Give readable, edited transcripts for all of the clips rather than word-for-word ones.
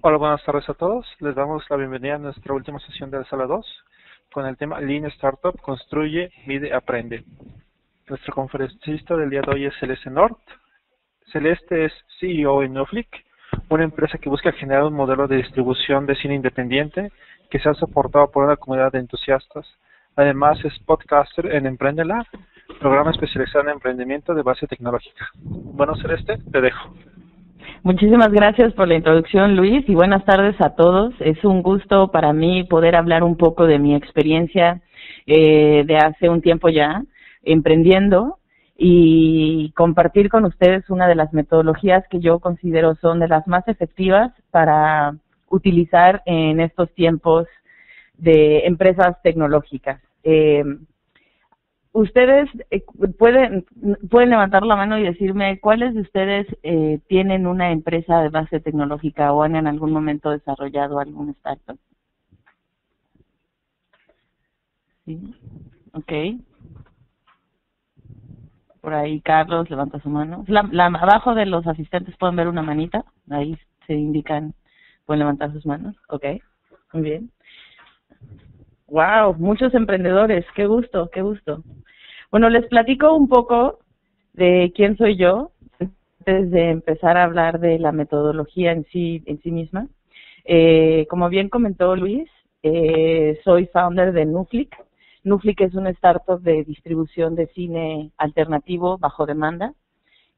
Hola, buenas tardes a todos. Les damos la bienvenida a nuestra última sesión de la sala 2 con el tema Lean Startup, construye, mide, aprende. Nuestro conferencista del día de hoy es Celeste Nord. Celeste es CEO en Nuflix, una empresa que busca generar un modelo de distribución de cine independiente que sea soportado por una comunidad de entusiastas. Además es podcaster en Emprendela, programa especializado en emprendimiento de base tecnológica. Bueno, Celeste, te dejo. Muchísimas gracias por la introducción, Luis, y buenas tardes a todos. Es un gusto para mí poder hablar un poco de mi experiencia de hace un tiempo ya emprendiendo y compartir con ustedes una de las metodologías que yo considero son de las más efectivas para utilizar en estos tiempos de empresas tecnológicas. Ustedes pueden levantar la mano y decirme cuáles de ustedes tienen una empresa de base tecnológica o han en algún momento desarrollado algún startup. Sí, ok. Por ahí Carlos levanta su mano. Abajo de los asistentes pueden ver una manita, ahí se indican, pueden levantar sus manos. Ok, muy bien. Wow, muchos emprendedores, qué gusto, qué gusto. Bueno, les platico un poco de quién soy yo antes de empezar a hablar de la metodología en sí misma. Como bien comentó Luis, soy founder de Nuflix. Nuflix es una startup de distribución de cine alternativo bajo demanda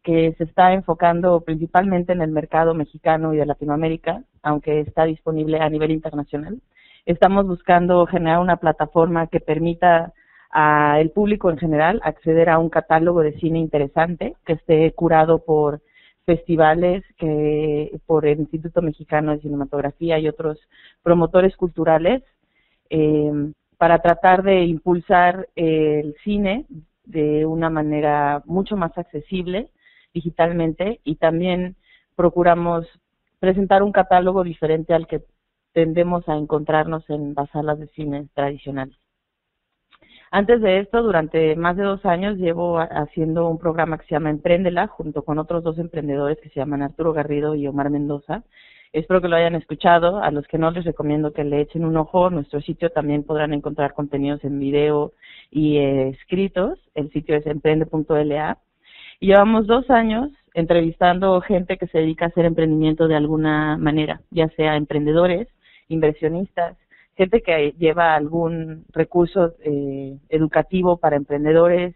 que se está enfocando principalmente en el mercado mexicano y de Latinoamérica, aunque está disponible a nivel internacional. Estamos buscando generar una plataforma que permita al público en general acceder a un catálogo de cine interesante que esté curado por festivales, por el Instituto Mexicano de Cinematografía y otros promotores culturales, para tratar de impulsar el cine de una manera mucho más accesible digitalmente, y también procuramos presentar un catálogo diferente al que tendemos a encontrarnos en las salas de cine tradicionales. Antes de esto, durante más de 2 años, llevo haciendo un programa que se llama Emprendela, junto con otros 2 emprendedores que se llaman Arturo Garrido y Omar Mendoza. Espero que lo hayan escuchado. A los que no, les recomiendo que le echen un ojo. En nuestro sitio también podrán encontrar contenidos en video y escritos. El sitio es emprende.la. Y llevamos 2 años entrevistando gente que se dedica a hacer emprendimiento de alguna manera, ya sea emprendedores, inversionistas, gente que lleva algún recurso educativo para emprendedores,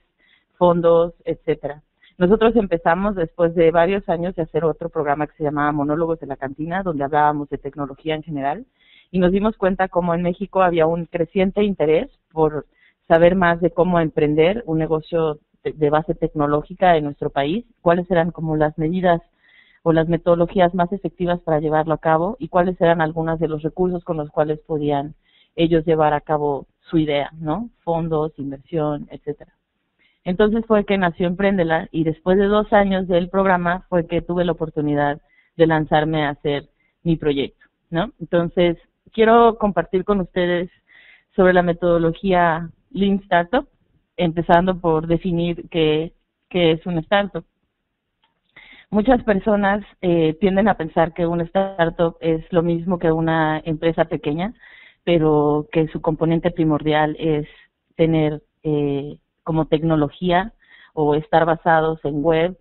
fondos, etcétera. Nosotros empezamos después de varios años de hacer otro programa que se llamaba Monólogos de la Cantina, donde hablábamos de tecnología en general, y nos dimos cuenta cómo en México había un creciente interés por saber más de cómo emprender un negocio de base tecnológica en nuestro país, cuáles eran como las medidas o las metodologías más efectivas para llevarlo a cabo y cuáles eran algunos de los recursos con los cuales podían ellos llevar a cabo su idea, ¿no? Fondos, inversión, etcétera. Entonces fue que nació Emprendela, y después de 2 años del programa fue que tuve la oportunidad de lanzarme a hacer mi proyecto, ¿no? Entonces quiero compartir con ustedes sobre la metodología Lean Startup, empezando por definir qué es una startup. Muchas personas tienden a pensar que una startup es lo mismo que una empresa pequeña, pero que su componente primordial es tener como tecnología o estar basados en web,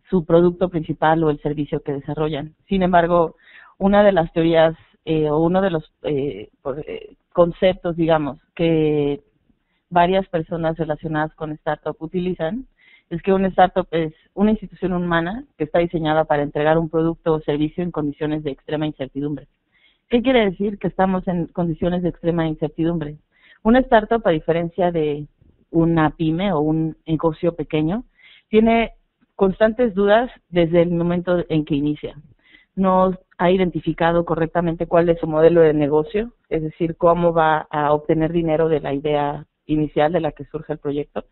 su producto principal o el servicio que desarrollan. Sin embargo, una de las teorías o uno de los conceptos, digamos, que varias personas relacionadas con startup utilizan es que una startup es una institución humana que está diseñada para entregar un producto o servicio en condiciones de extrema incertidumbre. ¿Qué quiere decir que estamos en condiciones de extrema incertidumbre? Una startup, a diferencia de una pyme o un negocio pequeño, tiene constantes dudas desde el momento en que inicia. No ha identificado correctamente cuál es su modelo de negocio, es decir, cómo va a obtener dinero de la idea inicial de la que surge el proyecto.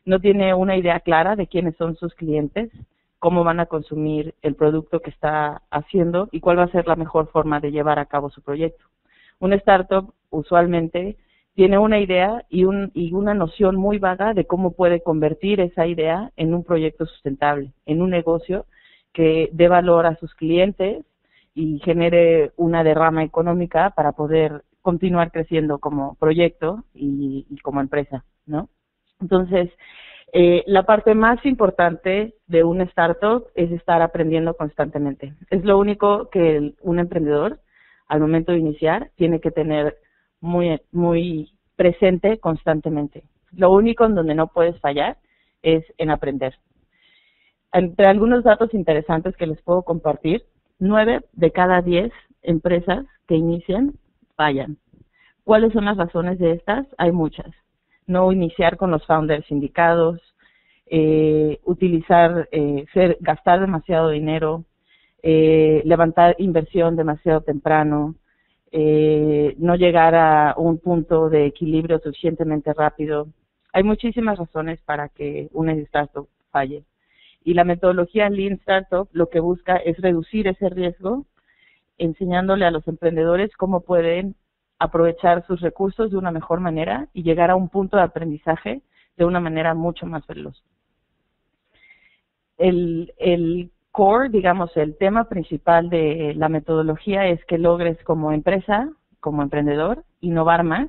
No tiene una idea clara de quiénes son sus clientes, cómo van a consumir el producto que está haciendo y cuál va a ser la mejor forma de llevar a cabo su proyecto. Una startup usualmente tiene una idea y una noción muy vaga de cómo puede convertir esa idea en un proyecto sustentable, en un negocio que dé valor a sus clientes, y genere una derrama económica para poder continuar creciendo como proyecto y como empresa, ¿no? Entonces, la parte más importante de un startup es estar aprendiendo constantemente. Es lo único que un emprendedor, al momento de iniciar, tiene que tener muy presente constantemente. Lo único en donde no puedes fallar es en aprender. Entre algunos datos interesantes que les puedo compartir, 9 de cada 10 empresas que inician fallan. ¿Cuáles son las razones de estas? Hay muchas. No iniciar con los founders indicados, gastar demasiado dinero, levantar inversión demasiado temprano, no llegar a un punto de equilibrio suficientemente rápido. Hay muchísimas razones para que una startup falle. Y la metodología Lean Startup lo que busca es reducir ese riesgo, enseñándole a los emprendedores cómo pueden aprovechar sus recursos de una mejor manera y llegar a un punto de aprendizaje de una manera mucho más veloz. El core, digamos, el tema principal de la metodología es que logres como empresa, como emprendedor, innovar más,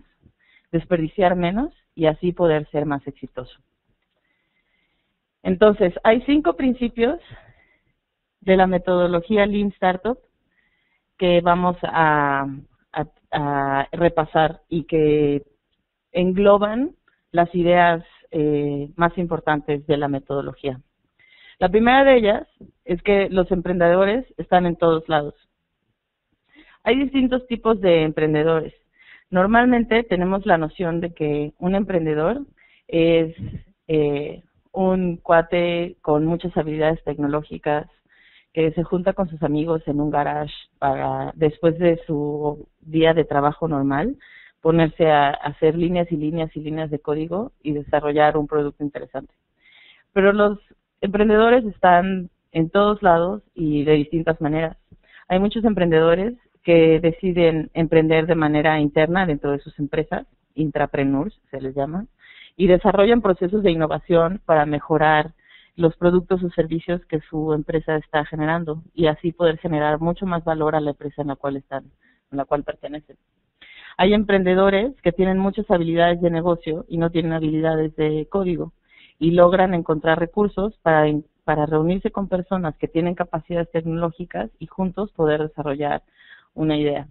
desperdiciar menos y así poder ser más exitoso. Entonces, hay 5 principios de la metodología Lean Startup que vamos a repasar y que engloban las ideas más importantes de la metodología. La primera de ellas es que los emprendedores están en todos lados. Hay distintos tipos de emprendedores. Normalmente tenemos la noción de que un emprendedor es un cuate con muchas habilidades tecnológicas que se junta con sus amigos en un garage para, después de su día de trabajo normal, ponerse a hacer líneas y líneas y líneas de código y desarrollar un producto interesante. Pero los emprendedores están en todos lados y de distintas maneras. Hay muchos emprendedores que deciden emprender de manera interna dentro de sus empresas, intrapreneurs se les llama, y desarrollan procesos de innovación para mejorar los productos o servicios que su empresa está generando y así poder generar mucho más valor a la empresa en la cual pertenecen. Hay emprendedores que tienen muchas habilidades de negocio y no tienen habilidades de código y logran encontrar recursos para reunirse con personas que tienen capacidades tecnológicas y juntos poder desarrollar una idea.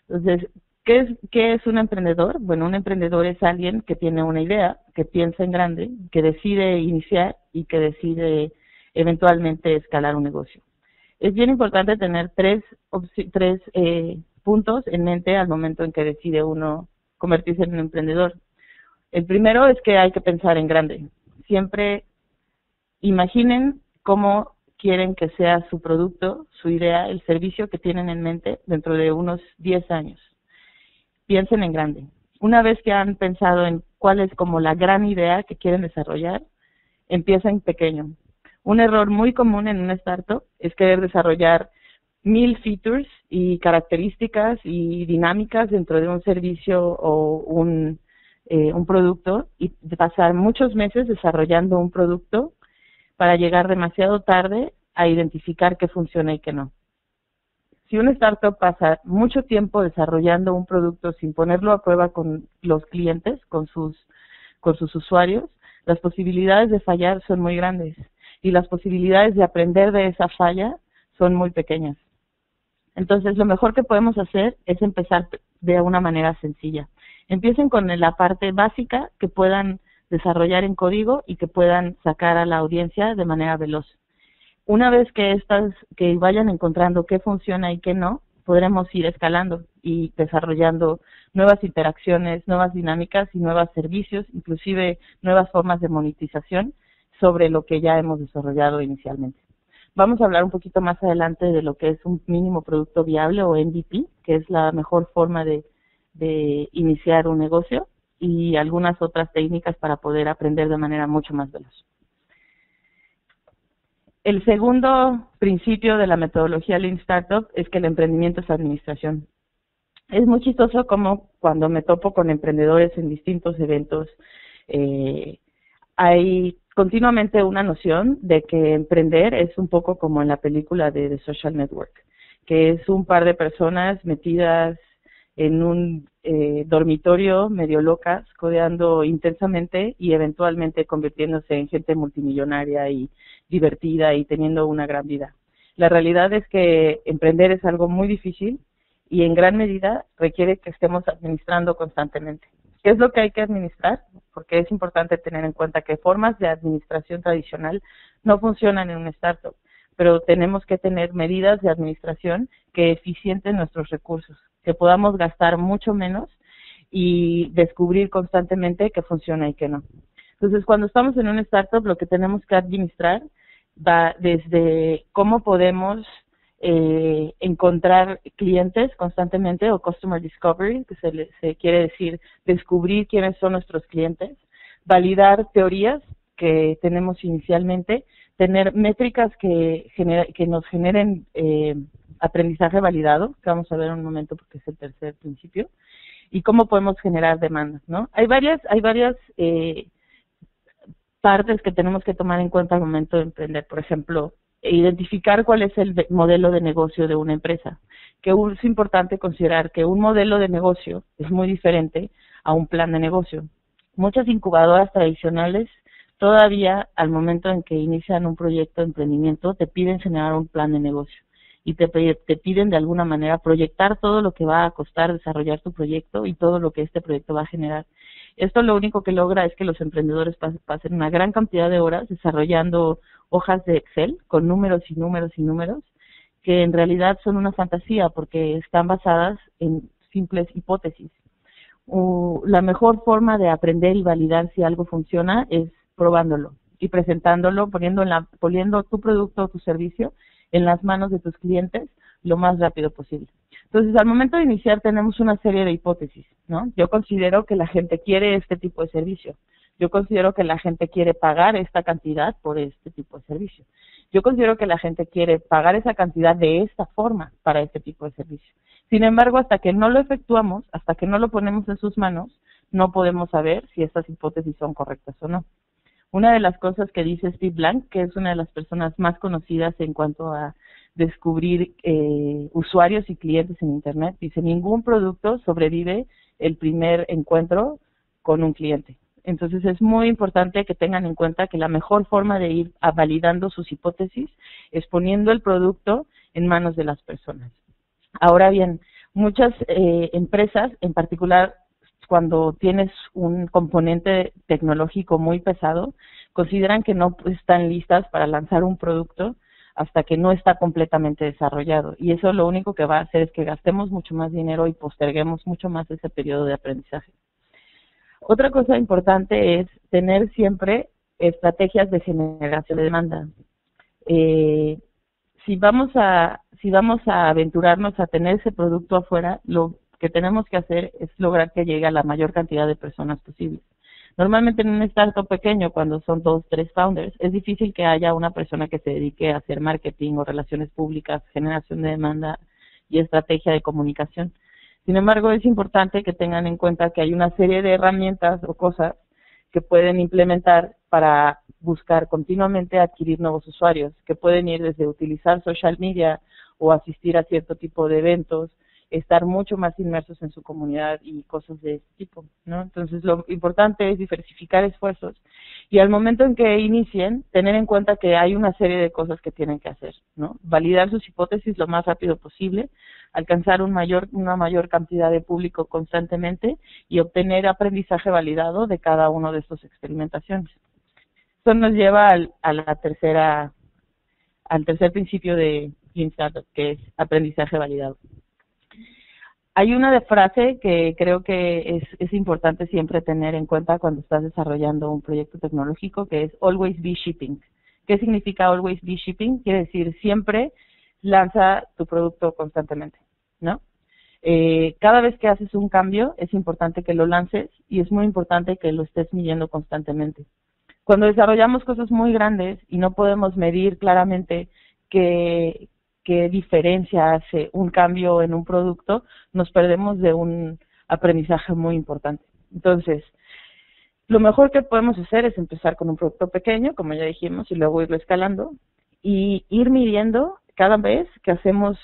Entonces, ¿qué es un emprendedor? Bueno, un emprendedor es alguien que tiene una idea, que piensa en grande, que decide iniciar y que decide eventualmente escalar un negocio. Es bien importante tener tres puntos en mente al momento en que decide uno convertirse en un emprendedor. El primero es que hay que pensar en grande. Siempre imaginen cómo quieren que sea su producto, su idea, el servicio que tienen en mente dentro de unos 10 años. Piensen en grande. Una vez que han pensado en cuál es como la gran idea que quieren desarrollar, empiecen pequeño. Un error muy común en una startup es querer desarrollar 1000 features y características y dinámicas dentro de un servicio o un producto y pasar muchos meses desarrollando un producto para llegar demasiado tarde a identificar qué funciona y qué no. Si una startup pasa mucho tiempo desarrollando un producto sin ponerlo a prueba con los clientes, con sus usuarios, las posibilidades de fallar son muy grandes y las posibilidades de aprender de esa falla son muy pequeñas. Entonces, lo mejor que podemos hacer es empezar de una manera sencilla. Empiecen con la parte básica que puedan desarrollar en código y que puedan sacar a la audiencia de manera veloz. Una vez que vayan encontrando qué funciona y qué no, podremos ir escalando y desarrollando nuevas interacciones, nuevas dinámicas y nuevos servicios, inclusive nuevas formas de monetización sobre lo que ya hemos desarrollado inicialmente. Vamos a hablar un poquito más adelante de lo que es un mínimo producto viable o MVP, que es la mejor forma de iniciar un negocio y algunas otras técnicas para poder aprender de manera mucho más veloz. El segundo principio de la metodología Lean Startup es que el emprendimiento es administración. Es muy chistoso como cuando me topo con emprendedores en distintos eventos, hay continuamente una noción de que emprender es un poco como en la película de The Social Network, que es un par de personas metidas en un dormitorio medio locas, codeando intensamente y eventualmente convirtiéndose en gente multimillonaria y divertida y teniendo una gran vida. La realidad es que emprender es algo muy difícil y en gran medida requiere que estemos administrando constantemente. ¿Qué es lo que hay que administrar? Porque es importante tener en cuenta que formas de administración tradicional no funcionan en un startup, pero tenemos que tener medidas de administración que eficienten nuestros recursos, que podamos gastar mucho menos y descubrir constantemente qué funciona y qué no. Entonces, cuando estamos en un startup, lo que tenemos que administrar va desde cómo podemos encontrar clientes constantemente, o customer discovery, que se quiere decir descubrir quiénes son nuestros clientes, validar teorías que tenemos inicialmente, tener métricas que nos generen aprendizaje validado, que vamos a ver en un momento porque es el tercer principio, y cómo podemos generar demandas, ¿no? Hay varias partes que tenemos que tomar en cuenta al momento de emprender. Por ejemplo, identificar cuál es el modelo de negocio de una empresa. Que es importante considerar que un modelo de negocio es muy diferente a un plan de negocio. Muchas incubadoras tradicionales todavía al momento en que inician un proyecto de emprendimiento te piden generar un plan de negocio y te piden de alguna manera proyectar todo lo que va a costar desarrollar tu proyecto y todo lo que este proyecto va a generar. Esto lo único que logra es que los emprendedores pasen una gran cantidad de horas desarrollando hojas de Excel con números y números y números, que en realidad son una fantasía porque están basadas en simples hipótesis. La mejor forma de aprender y validar si algo funciona es probándolo y presentándolo, poniendo tu producto o tu servicio en las manos de tus clientes lo más rápido posible. Entonces, al momento de iniciar tenemos una serie de hipótesis, ¿no? Yo considero que la gente quiere este tipo de servicio. Yo considero que la gente quiere pagar esta cantidad por este tipo de servicio. Yo considero que la gente quiere pagar esa cantidad de esta forma para este tipo de servicio. Sin embargo, hasta que no lo efectuamos, hasta que no lo ponemos en sus manos, no podemos saber si estas hipótesis son correctas o no. Una de las cosas que dice Steve Blank, que es una de las personas más conocidas en cuanto a descubrir usuarios y clientes en Internet, dice: ningún producto sobrevive el primer encuentro con un cliente. Entonces es muy importante que tengan en cuenta que la mejor forma de ir validando sus hipótesis es poniendo el producto en manos de las personas. Ahora bien, muchas empresas, en particular cuando tienes un componente tecnológico muy pesado, consideran que no están listas para lanzar un producto hasta que no está completamente desarrollado. Y eso lo único que va a hacer es que gastemos mucho más dinero y posterguemos mucho más ese periodo de aprendizaje. Otra cosa importante es tener siempre estrategias de generación de demanda. Si vamos a aventurarnos a tener ese producto afuera, lo que tenemos que hacer es lograr que llegue a la mayor cantidad de personas posibles. Normalmente en un startup pequeño, cuando son 2, 3 founders, es difícil que haya una persona que se dedique a hacer marketing o relaciones públicas, generación de demanda y estrategia de comunicación. Sin embargo, es importante que tengan en cuenta que hay una serie de herramientas o cosas que pueden implementar para buscar continuamente adquirir nuevos usuarios, que pueden ir desde utilizar social media o asistir a cierto tipo de eventos, estar mucho más inmersos en su comunidad y cosas de este tipo, ¿no? Entonces, lo importante es diversificar esfuerzos y al momento en que inicien, tener en cuenta que hay una serie de cosas que tienen que hacer, ¿no? Validar sus hipótesis lo más rápido posible, alcanzar una mayor cantidad de público constantemente y obtener aprendizaje validado de cada uno de estas experimentaciones. Esto nos lleva al tercer principio de Lean Startup, que es aprendizaje validado. Hay una frase que creo que es importante siempre tener en cuenta cuando estás desarrollando un proyecto tecnológico, que es always be shipping. ¿Qué significa always be shipping? Quiere decir siempre lanza tu producto constantemente, ¿no? Cada vez que haces un cambio es importante que lo lances y es muy importante que lo estés midiendo constantemente. Cuando desarrollamos cosas muy grandes y no podemos medir claramente qué diferencia hace un cambio en un producto, nos perdemos de un aprendizaje muy importante. Entonces, lo mejor que podemos hacer es empezar con un producto pequeño, como ya dijimos, y luego irlo escalando y ir midiendo cada vez que hacemos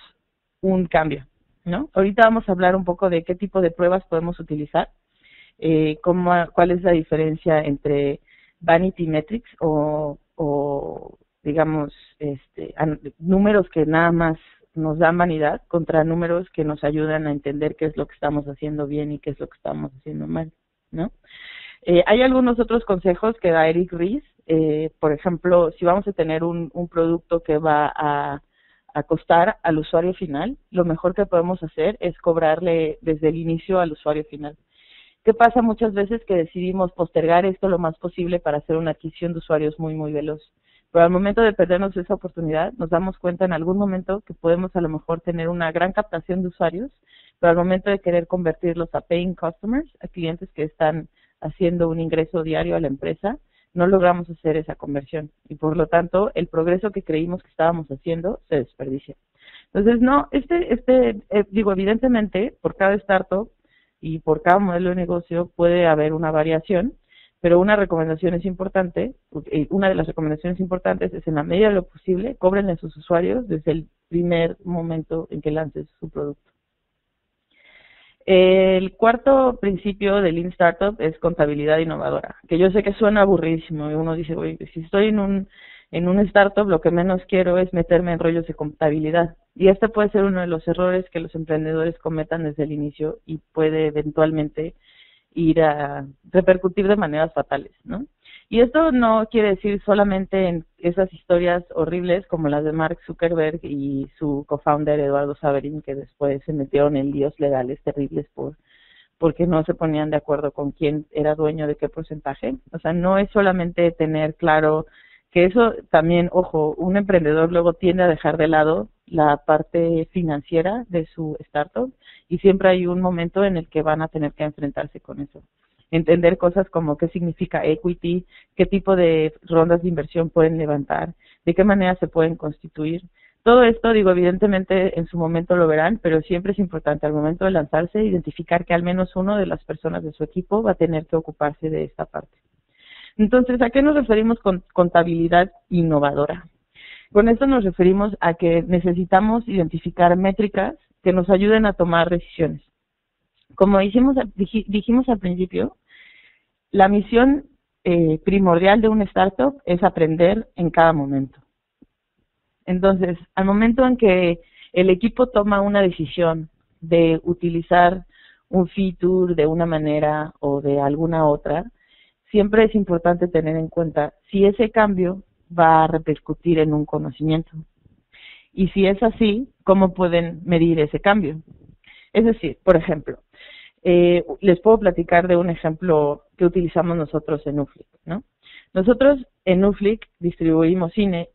un cambio, ¿no? Ahorita vamos a hablar un poco de qué tipo de pruebas podemos utilizar, cuál es la diferencia entre vanity metrics o digamos, números que nada más nos dan vanidad contra números que nos ayudan a entender qué es lo que estamos haciendo bien y qué es lo que estamos haciendo mal, ¿no? Hay algunos otros consejos que da Eric Ries. Por ejemplo, si vamos a tener un producto que va a costar al usuario final, lo mejor que podemos hacer es cobrarle desde el inicio al usuario final. ¿Qué pasa muchas veces? Que decidimos postergar esto lo más posible para hacer una adquisición de usuarios muy, muy veloz. Pero al momento de perdernos esa oportunidad, nos damos cuenta en algún momento que podemos a lo mejor tener una gran captación de usuarios, pero al momento de querer convertirlos a paying customers, a clientes que están haciendo un ingreso diario a la empresa, no logramos hacer esa conversión. Y por lo tanto, el progreso que creímos que estábamos haciendo se desperdicia. Entonces, no, evidentemente, por cada startup y por cada modelo de negocio puede haber una variación, pero una recomendación es importante, una de las recomendaciones importantes es, en la medida de lo posible, cóbrenle a sus usuarios desde el primer momento en que lances su producto. El cuarto principio de Lean Startup es contabilidad innovadora, que yo sé que suena aburridísimo y uno dice, oye, si estoy en un startup, lo que menos quiero es meterme en rollos de contabilidad. Y este puede ser uno de los errores que los emprendedores cometan desde el inicio y puede eventualmente ir a repercutir de maneras fatales, ¿no? Y esto no quiere decir solamente en esas historias horribles como las de Mark Zuckerberg y su co-founder Eduardo Saverin, que después se metieron en líos legales terribles porque no se ponían de acuerdo con quién era dueño de qué porcentaje. O sea, no es solamente tener claro que eso también, ojo, un emprendedor luego tiende a dejar de lado la parte financiera de su startup y siempre hay un momento en el que van a tener que enfrentarse con eso. Entender cosas como qué significa equity, qué tipo de rondas de inversión pueden levantar, de qué manera se pueden constituir. Todo esto, digo, evidentemente en su momento lo verán, pero siempre es importante al momento de lanzarse identificar que al menos uno de las personas de su equipo va a tener que ocuparse de esta parte. Entonces, ¿a qué nos referimos con contabilidad innovadora? Con esto nos referimos a que necesitamos identificar métricas que nos ayuden a tomar decisiones. Como dijimos al principio, la misión primordial de un startup es aprender en cada momento. Entonces, al momento en que el equipo toma una decisión de utilizar un feature de una manera o de alguna otra, siempre es importante tener en cuenta si ese cambio va a repercutir en un conocimiento. Y si es así, ¿cómo pueden medir ese cambio? Es decir, por ejemplo, les puedo platicar de un ejemplo que utilizamos nosotros en Uflick, ¿no? Nosotros en Uflick distribuimos cine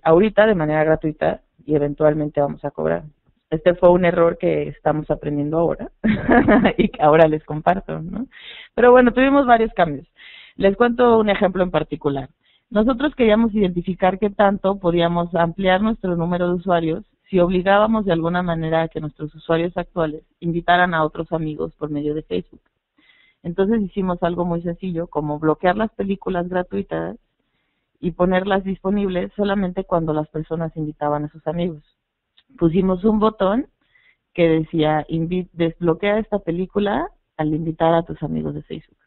ahorita de manera gratuita y eventualmente vamos a cobrar. Este fue un error que estamos aprendiendo ahora y que ahora les comparto, ¿no? Pero bueno, tuvimos varios cambios. Les cuento un ejemplo en particular. Nosotros queríamos identificar qué tanto podíamos ampliar nuestro número de usuarios si obligábamos de alguna manera a que nuestros usuarios actuales invitaran a otros amigos por medio de Facebook. Entonces hicimos algo muy sencillo, como bloquear las películas gratuitas y ponerlas disponibles solamente cuando las personas invitaban a sus amigos. Pusimos un botón que decía, desbloquea esta película al invitar a tus amigos de Facebook.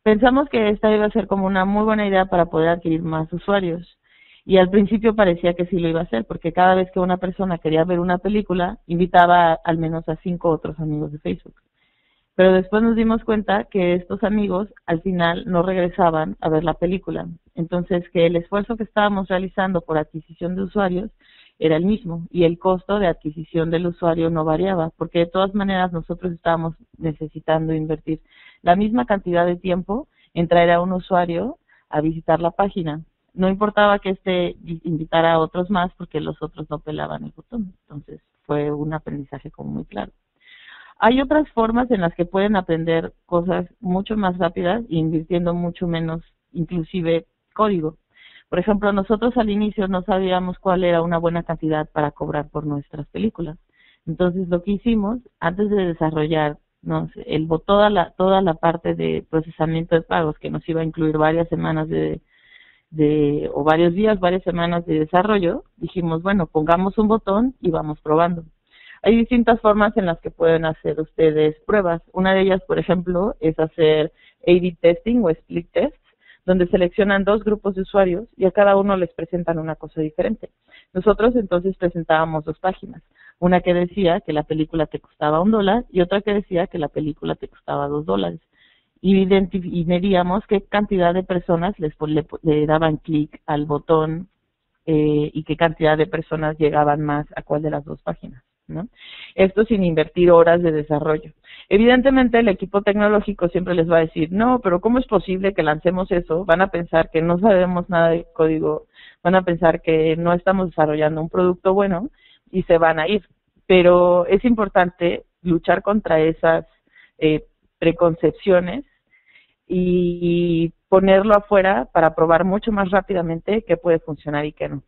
Pensamos que esta iba a ser como una muy buena idea para poder adquirir más usuarios. Y al principio parecía que sí lo iba a hacer, porque cada vez que una persona quería ver una película, invitaba al menos a 5 otros amigos de Facebook. Pero después nos dimos cuenta que estos amigos al final no regresaban a ver la película. Entonces, que el esfuerzo que estábamos realizando por adquisición de usuarios era el mismo y el costo de adquisición del usuario no variaba, porque de todas maneras nosotros estábamos necesitando invertir la misma cantidad de tiempo en traer a un usuario a visitar la página. No importaba que invitara a otros más porque los otros no pelaban el botón. Entonces, fue un aprendizaje como muy claro. Hay otras formas en las que pueden aprender cosas mucho más rápidas e invirtiendo mucho menos, inclusive, código. Por ejemplo, nosotros al inicio no sabíamos cuál era una buena cantidad para cobrar por nuestras películas. Entonces, lo que hicimos, antes de desarrollar toda la parte de procesamiento de pagos, que nos iba a incluir varias semanas o varios días, varias semanas de desarrollo, dijimos, bueno, pongamos un botón y vamos probando. Hay distintas formas en las que pueden hacer ustedes pruebas. Una de ellas, por ejemplo, es hacer A/B testing o split tests, donde seleccionan 2 grupos de usuarios y a cada uno les presentan una cosa diferente. Nosotros entonces presentábamos 2 páginas, una que decía que la película te costaba $1 y otra que decía que la película te costaba $2. Y medíamos qué cantidad de personas le daban clic al botón y qué cantidad de personas llegaban más a cuál de las 2 páginas, ¿no? Esto sin invertir horas de desarrollo. Evidentemente el equipo tecnológico siempre les va a decir, no, pero ¿cómo es posible que lancemos eso? Van a pensar que no sabemos nada de código, van a pensar que no estamos desarrollando un producto bueno y se van a ir. Pero es importante luchar contra esas preconcepciones y ponerlo afuera para probar mucho más rápidamente qué puede funcionar y qué no.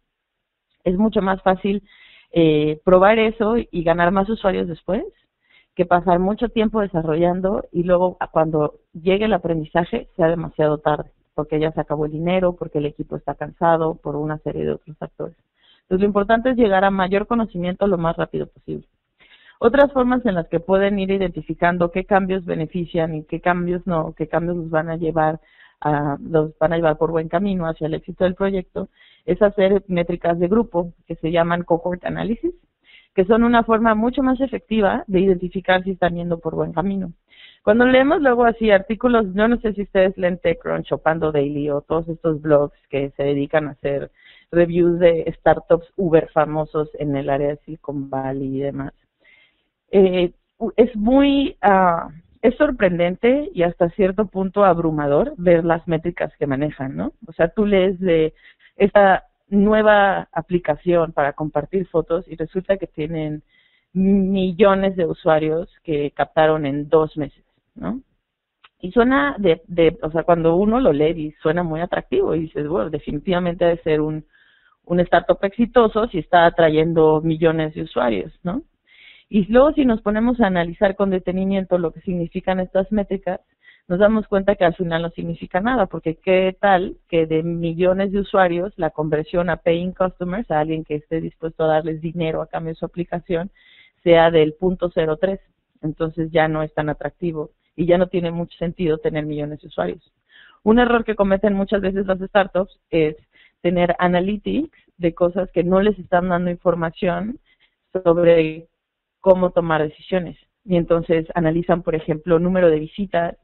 Es mucho más fácil probar eso y ganar más usuarios después que pasar mucho tiempo desarrollando y luego cuando llegue el aprendizaje sea demasiado tarde, porque ya se acabó el dinero, porque el equipo está cansado, por una serie de otros factores. Entonces lo importante es llegar a mayor conocimiento lo más rápido posible. Otras formas en las que pueden ir identificando qué cambios benefician y qué cambios no, qué cambios los van a llevar por buen camino hacia el éxito del proyecto, es hacer métricas de grupo que se llaman cohort analysis, que son una forma mucho más efectiva de identificar si están yendo por buen camino. Cuando leemos luego así artículos, yo no sé si ustedes leen TechCrunch o Pando Daily o todos estos blogs que se dedican a hacer reviews de startups uber famosos en el área de Silicon Valley y demás. Es sorprendente y hasta cierto punto abrumador ver las métricas que manejan, ¿no? O sea, tú lees de esta nueva aplicación para compartir fotos y resulta que tienen millones de usuarios que captaron en 2 meses, ¿no? Y suena o sea, cuando uno lo lee suena muy atractivo y dices, bueno, definitivamente debe ser un startup exitoso si está atrayendo millones de usuarios, ¿no? Y luego si nos ponemos a analizar con detenimiento lo que significan estas métricas, nos damos cuenta que al final no significa nada, porque qué tal que de millones de usuarios la conversión a paying customers, a alguien que esté dispuesto a darles dinero a cambio de su aplicación, sea del 0.03, entonces ya no es tan atractivo y ya no tiene mucho sentido tener millones de usuarios. Un error que cometen muchas veces las startups es tener analytics de cosas que no les están dando información sobre cómo tomar decisiones. Y entonces analizan, por ejemplo, número de visitas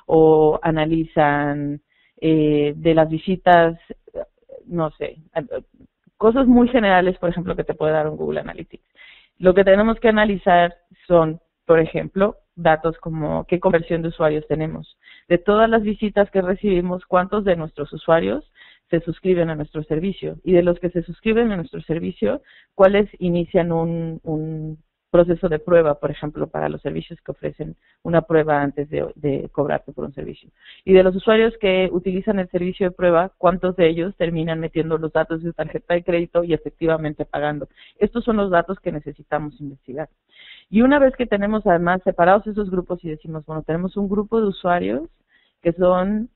o analizan de las visitas, no sé, cosas muy generales, por ejemplo, que te puede dar un Google Analytics. Lo que tenemos que analizar son, por ejemplo, datos como qué conversión de usuarios tenemos. De todas las visitas que recibimos, ¿cuántos de nuestros usuarios se suscriben a nuestro servicio? Y de los que se suscriben a nuestro servicio, ¿cuáles inician un proceso de prueba, por ejemplo, para los servicios que ofrecen una prueba antes de cobrarte por un servicio? Y de los usuarios que utilizan el servicio de prueba, ¿cuántos de ellos terminan metiendo los datos de su tarjeta de crédito y efectivamente pagando? Estos son los datos que necesitamos investigar. Y una vez que tenemos además separados esos grupos y decimos, bueno, tenemos un grupo de usuarios que son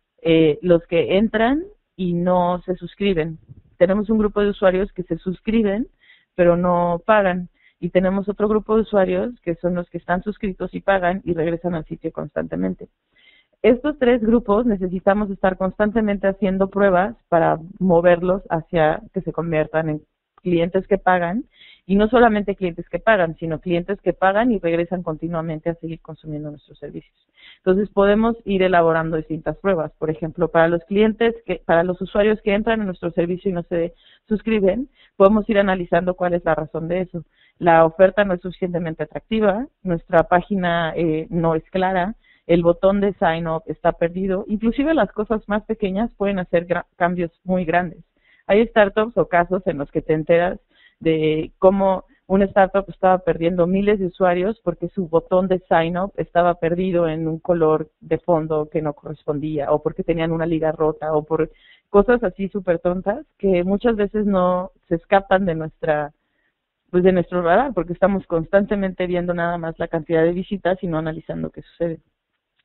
los que entran y no se suscriben. Tenemos un grupo de usuarios que se suscriben pero no pagan. Y tenemos otro grupo de usuarios que son los que están suscritos y pagan y regresan al sitio constantemente. Estos 3 grupos necesitamos estar constantemente haciendo pruebas para moverlos hacia que se conviertan en clientes que pagan, y no solamente clientes que pagan, sino clientes que pagan y regresan continuamente a seguir consumiendo nuestros servicios. Entonces podemos ir elaborando distintas pruebas. Por ejemplo, para los usuarios que entran en nuestro servicio y no se suscriben, podemos ir analizando cuál es la razón de eso. La oferta no es suficientemente atractiva, nuestra página no es clara, el botón de sign up está perdido, inclusive las cosas más pequeñas pueden hacer cambios muy grandes. Hay startups o casos en los que te enteras de cómo una startup estaba perdiendo miles de usuarios porque su botón de sign up estaba perdido en un color de fondo que no correspondía, o porque tenían una liga rota, o por cosas así súper tontas que muchas veces no se escapan de nuestro radar, porque estamos constantemente viendo nada más la cantidad de visitas y no analizando qué sucede.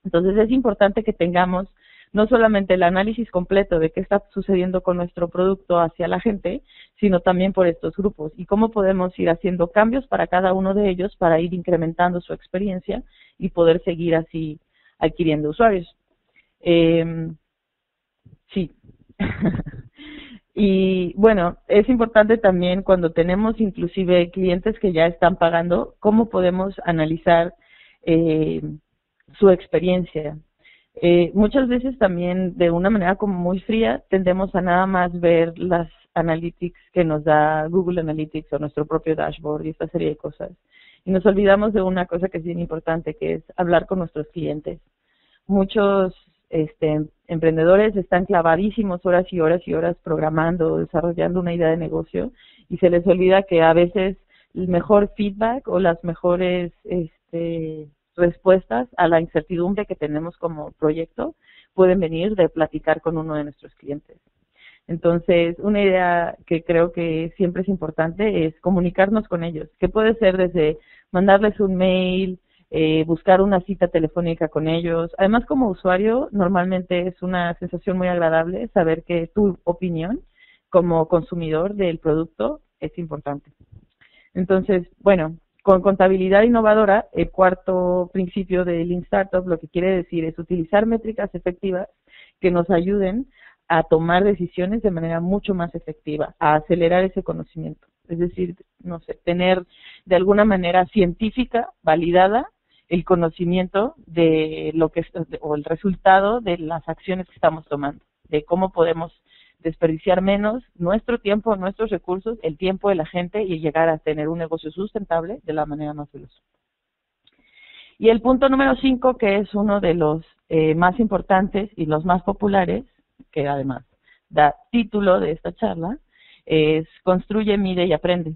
Entonces es importante que tengamos no solamente el análisis completo de qué está sucediendo con nuestro producto hacia la gente, sino también por estos grupos y cómo podemos ir haciendo cambios para cada uno de ellos para ir incrementando su experiencia y poder seguir así adquiriendo usuarios. Sí. Y bueno, es importante también cuando tenemos inclusive clientes que ya están pagando, cómo podemos analizar su experiencia. Muchas veces también de una manera como muy fría tendemos a nada más ver las analytics que nos da Google Analytics o nuestro propio dashboard y esta serie de cosas. Y nos olvidamos de una cosa que es bien importante, que es hablar con nuestros clientes. Muchos emprendedores están clavadísimos horas y horas y horas programando, desarrollando una idea de negocio y se les olvida que a veces el mejor feedback o las mejores respuestas a la incertidumbre que tenemos como proyecto pueden venir de platicar con uno de nuestros clientes. Entonces, una idea que creo que siempre es importante es comunicarnos con ellos, que puede ser desde mandarles un mail, buscar una cita telefónica con ellos. Además, como usuario, normalmente es una sensación muy agradable saber que tu opinión como consumidor del producto es importante. Entonces, bueno, con contabilidad innovadora, el cuarto principio de Lean Startup lo que quiere decir es utilizar métricas efectivas que nos ayuden a tomar decisiones de manera mucho más efectiva, a acelerar ese conocimiento. Es decir, no sé, tener de alguna manera científica, validada, el conocimiento de lo que o el resultado de las acciones que estamos tomando, de cómo podemos desperdiciar menos nuestro tiempo, nuestros recursos, el tiempo de la gente y llegar a tener un negocio sustentable de la manera más veloz. Y el punto número 5, que es uno de los más importantes y los más populares, que además da título de esta charla, es construye, mide y aprende.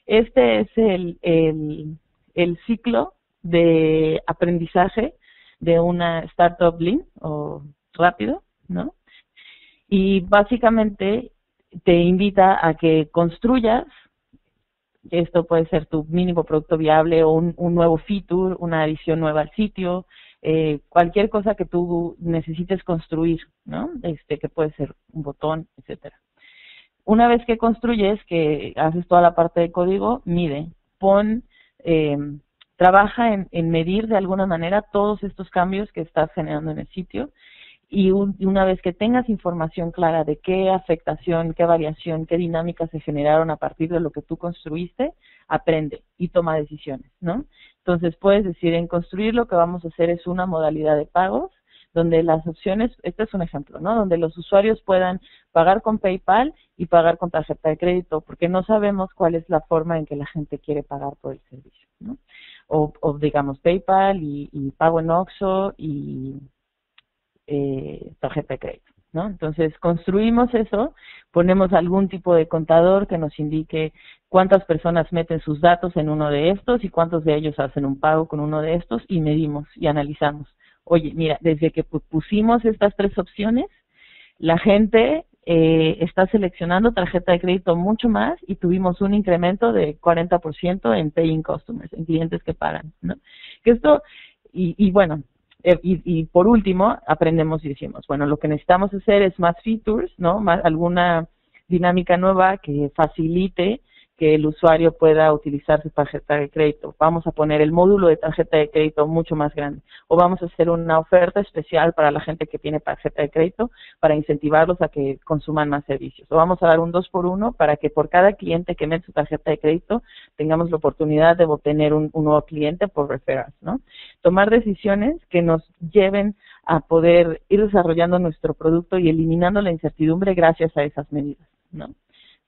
Este es el ciclo de aprendizaje de una startup lean o rápido, ¿no? Y básicamente te invita a que construyas, esto puede ser tu mínimo producto viable o un nuevo feature, una adición nueva al sitio, cualquier cosa que tú necesites construir, ¿no? Que puede ser un botón, etcétera. Una vez que construyes, que haces toda la parte de código, mide, trabaja en medir de alguna manera todos estos cambios que estás generando en el sitio y una vez que tengas información clara de qué afectación, qué variación, qué dinámica se generaron a partir de lo que tú construiste, aprende y toma decisiones, ¿no? Entonces puedes decir, en construir lo que vamos a hacer es una modalidad de pagos donde las opciones, este es un ejemplo, ¿no? Donde los usuarios puedan pagar con PayPal y pagar con tarjeta de crédito, porque no sabemos cuál es la forma en que la gente quiere pagar por el servicio, ¿no? O digamos PayPal y pago en Oxxo y tarjeta de crédito, ¿no? Entonces construimos eso, ponemos algún tipo de contador que nos indique cuántas personas meten sus datos en uno de estos y cuántos de ellos hacen un pago con uno de estos y medimos y analizamos. Oye, mira, desde que pusimos estas 3 opciones, la gente está seleccionando tarjeta de crédito mucho más y tuvimos un incremento de 40% en paying customers, en clientes que pagan, ¿no? Que esto, y bueno, y por último, aprendemos y decimos, bueno, lo que necesitamos hacer es más features, ¿no? Alguna dinámica nueva que facilite que el usuario pueda utilizar su tarjeta de crédito. Vamos a poner el módulo de tarjeta de crédito mucho más grande. O vamos a hacer una oferta especial para la gente que tiene tarjeta de crédito para incentivarlos a que consuman más servicios. O vamos a dar un 2x1 para que por cada cliente que mete su tarjeta de crédito tengamos la oportunidad de obtener un nuevo cliente por referrals, ¿no? Tomar decisiones que nos lleven a poder ir desarrollando nuestro producto y eliminando la incertidumbre gracias a esas medidas, ¿no?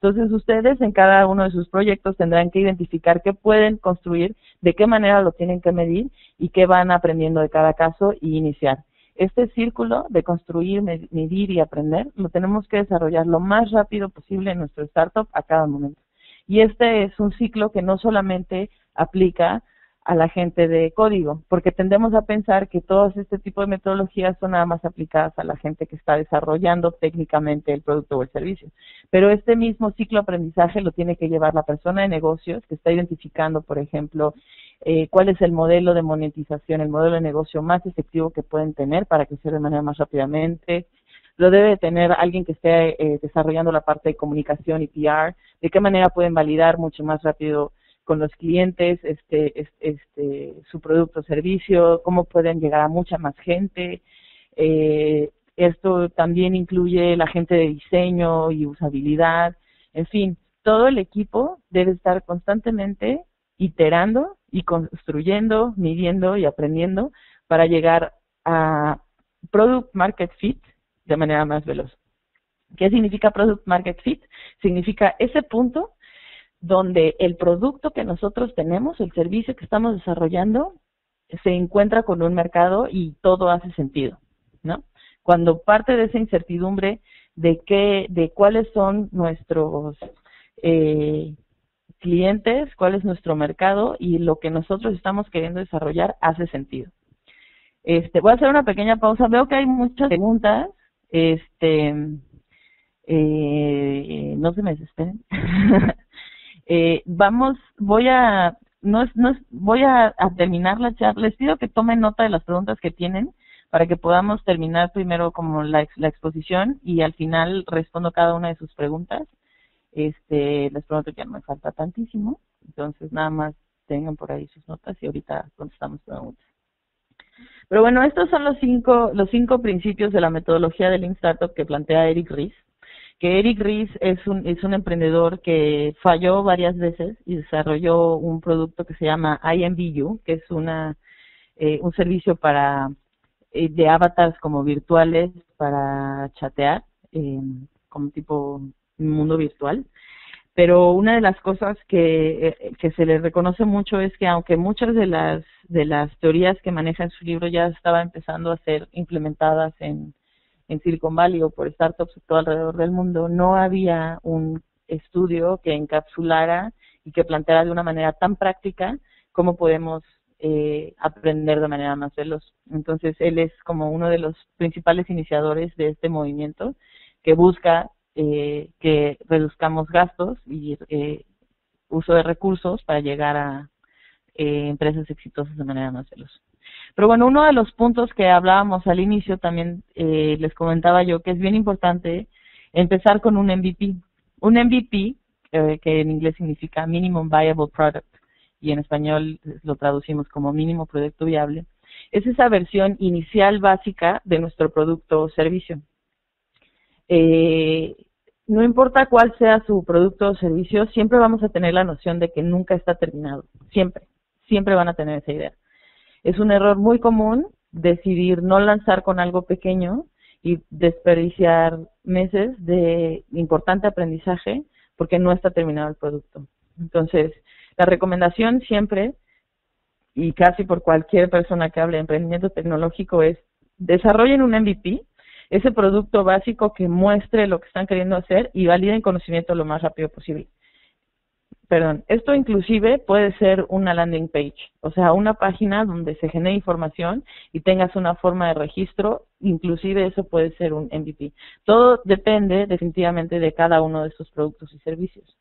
Entonces, ustedes en cada uno de sus proyectos tendrán que identificar qué pueden construir, de qué manera lo tienen que medir y qué van aprendiendo de cada caso y iniciar. Este círculo de construir, medir y aprender lo tenemos que desarrollar lo más rápido posible en nuestro startup a cada momento. Y este es un ciclo que no solamente aplica a la gente de código, porque tendemos a pensar que todo este tipo de metodologías son nada más aplicadas a la gente que está desarrollando técnicamente el producto o el servicio. Pero este mismo ciclo de aprendizaje lo tiene que llevar la persona de negocios que está identificando, por ejemplo, cuál es el modelo de monetización, el modelo de negocio más efectivo que pueden tener para crecer de manera más rápidamente. Lo debe tener alguien que esté desarrollando la parte de comunicación y PR, de qué manera pueden validar mucho más rápido con los clientes su producto o servicio, cómo pueden llegar a mucha más gente. Esto también incluye la gente de diseño y usabilidad. En fin, todo el equipo debe estar constantemente iterando y construyendo, midiendo y aprendiendo para llegar a Product Market Fit de manera más veloz. ¿Qué significa Product Market Fit? Significa ese punto donde el producto que nosotros tenemos, el servicio que estamos desarrollando, se encuentra con un mercado y todo hace sentido, ¿no? Cuando parte de esa incertidumbre de cuáles son nuestros clientes, cuál es nuestro mercado y lo que nosotros estamos queriendo desarrollar hace sentido. Voy a hacer una pequeña pausa. Veo que hay muchas preguntas. No se me desesperen. Voy a terminar la charla. Les pido que tomen nota de las preguntas que tienen para que podamos terminar primero como la exposición y al final respondo cada una de sus preguntas. Les prometo que no me falta tantísimo, entonces nada más tengan por ahí sus notas y ahorita contestamos preguntas. Pero bueno, estos son los cinco principios de la metodología del Lean Startup que plantea Eric Ries. Que Eric Ries es un emprendedor que falló varias veces y desarrolló un producto que se llama IMVU, que es un servicio de avatars como virtuales para chatear, como tipo mundo virtual. Pero una de las cosas que se le reconoce mucho es que aunque muchas de las teorías que maneja en su libro ya estaban empezando a ser implementadas en Silicon Valley o por startups todo alrededor del mundo, no había un estudio que encapsulara y que planteara de una manera tan práctica cómo podemos aprender de manera más veloz. Entonces, él es como uno de los principales iniciadores de este movimiento que busca que reduzcamos gastos y uso de recursos para llegar a empresas exitosas de manera más veloz. Pero bueno, uno de los puntos que hablábamos al inicio también les comentaba yo que es bien importante empezar con un MVP. Un MVP, que en inglés significa Minimum Viable Product, y en español lo traducimos como mínimo producto viable, es esa versión inicial básica de nuestro producto o servicio. No importa cuál sea su producto o servicio, siempre vamos a tener la noción de que nunca está terminado. Siempre van a tener esa idea. Es un error muy común decidir no lanzar con algo pequeño y desperdiciar meses de importante aprendizaje porque no está terminado el producto. Entonces, la recomendación siempre, y casi por cualquier persona que hable de emprendimiento tecnológico, es desarrollen un MVP, ese producto básico que muestre lo que están queriendo hacer y validen conocimiento lo más rápido posible. Esto inclusive puede ser una landing page, o sea, una página donde se genere información y tengas una forma de registro, inclusive eso puede ser un MVP. Todo depende definitivamente de cada uno de estos productos y servicios.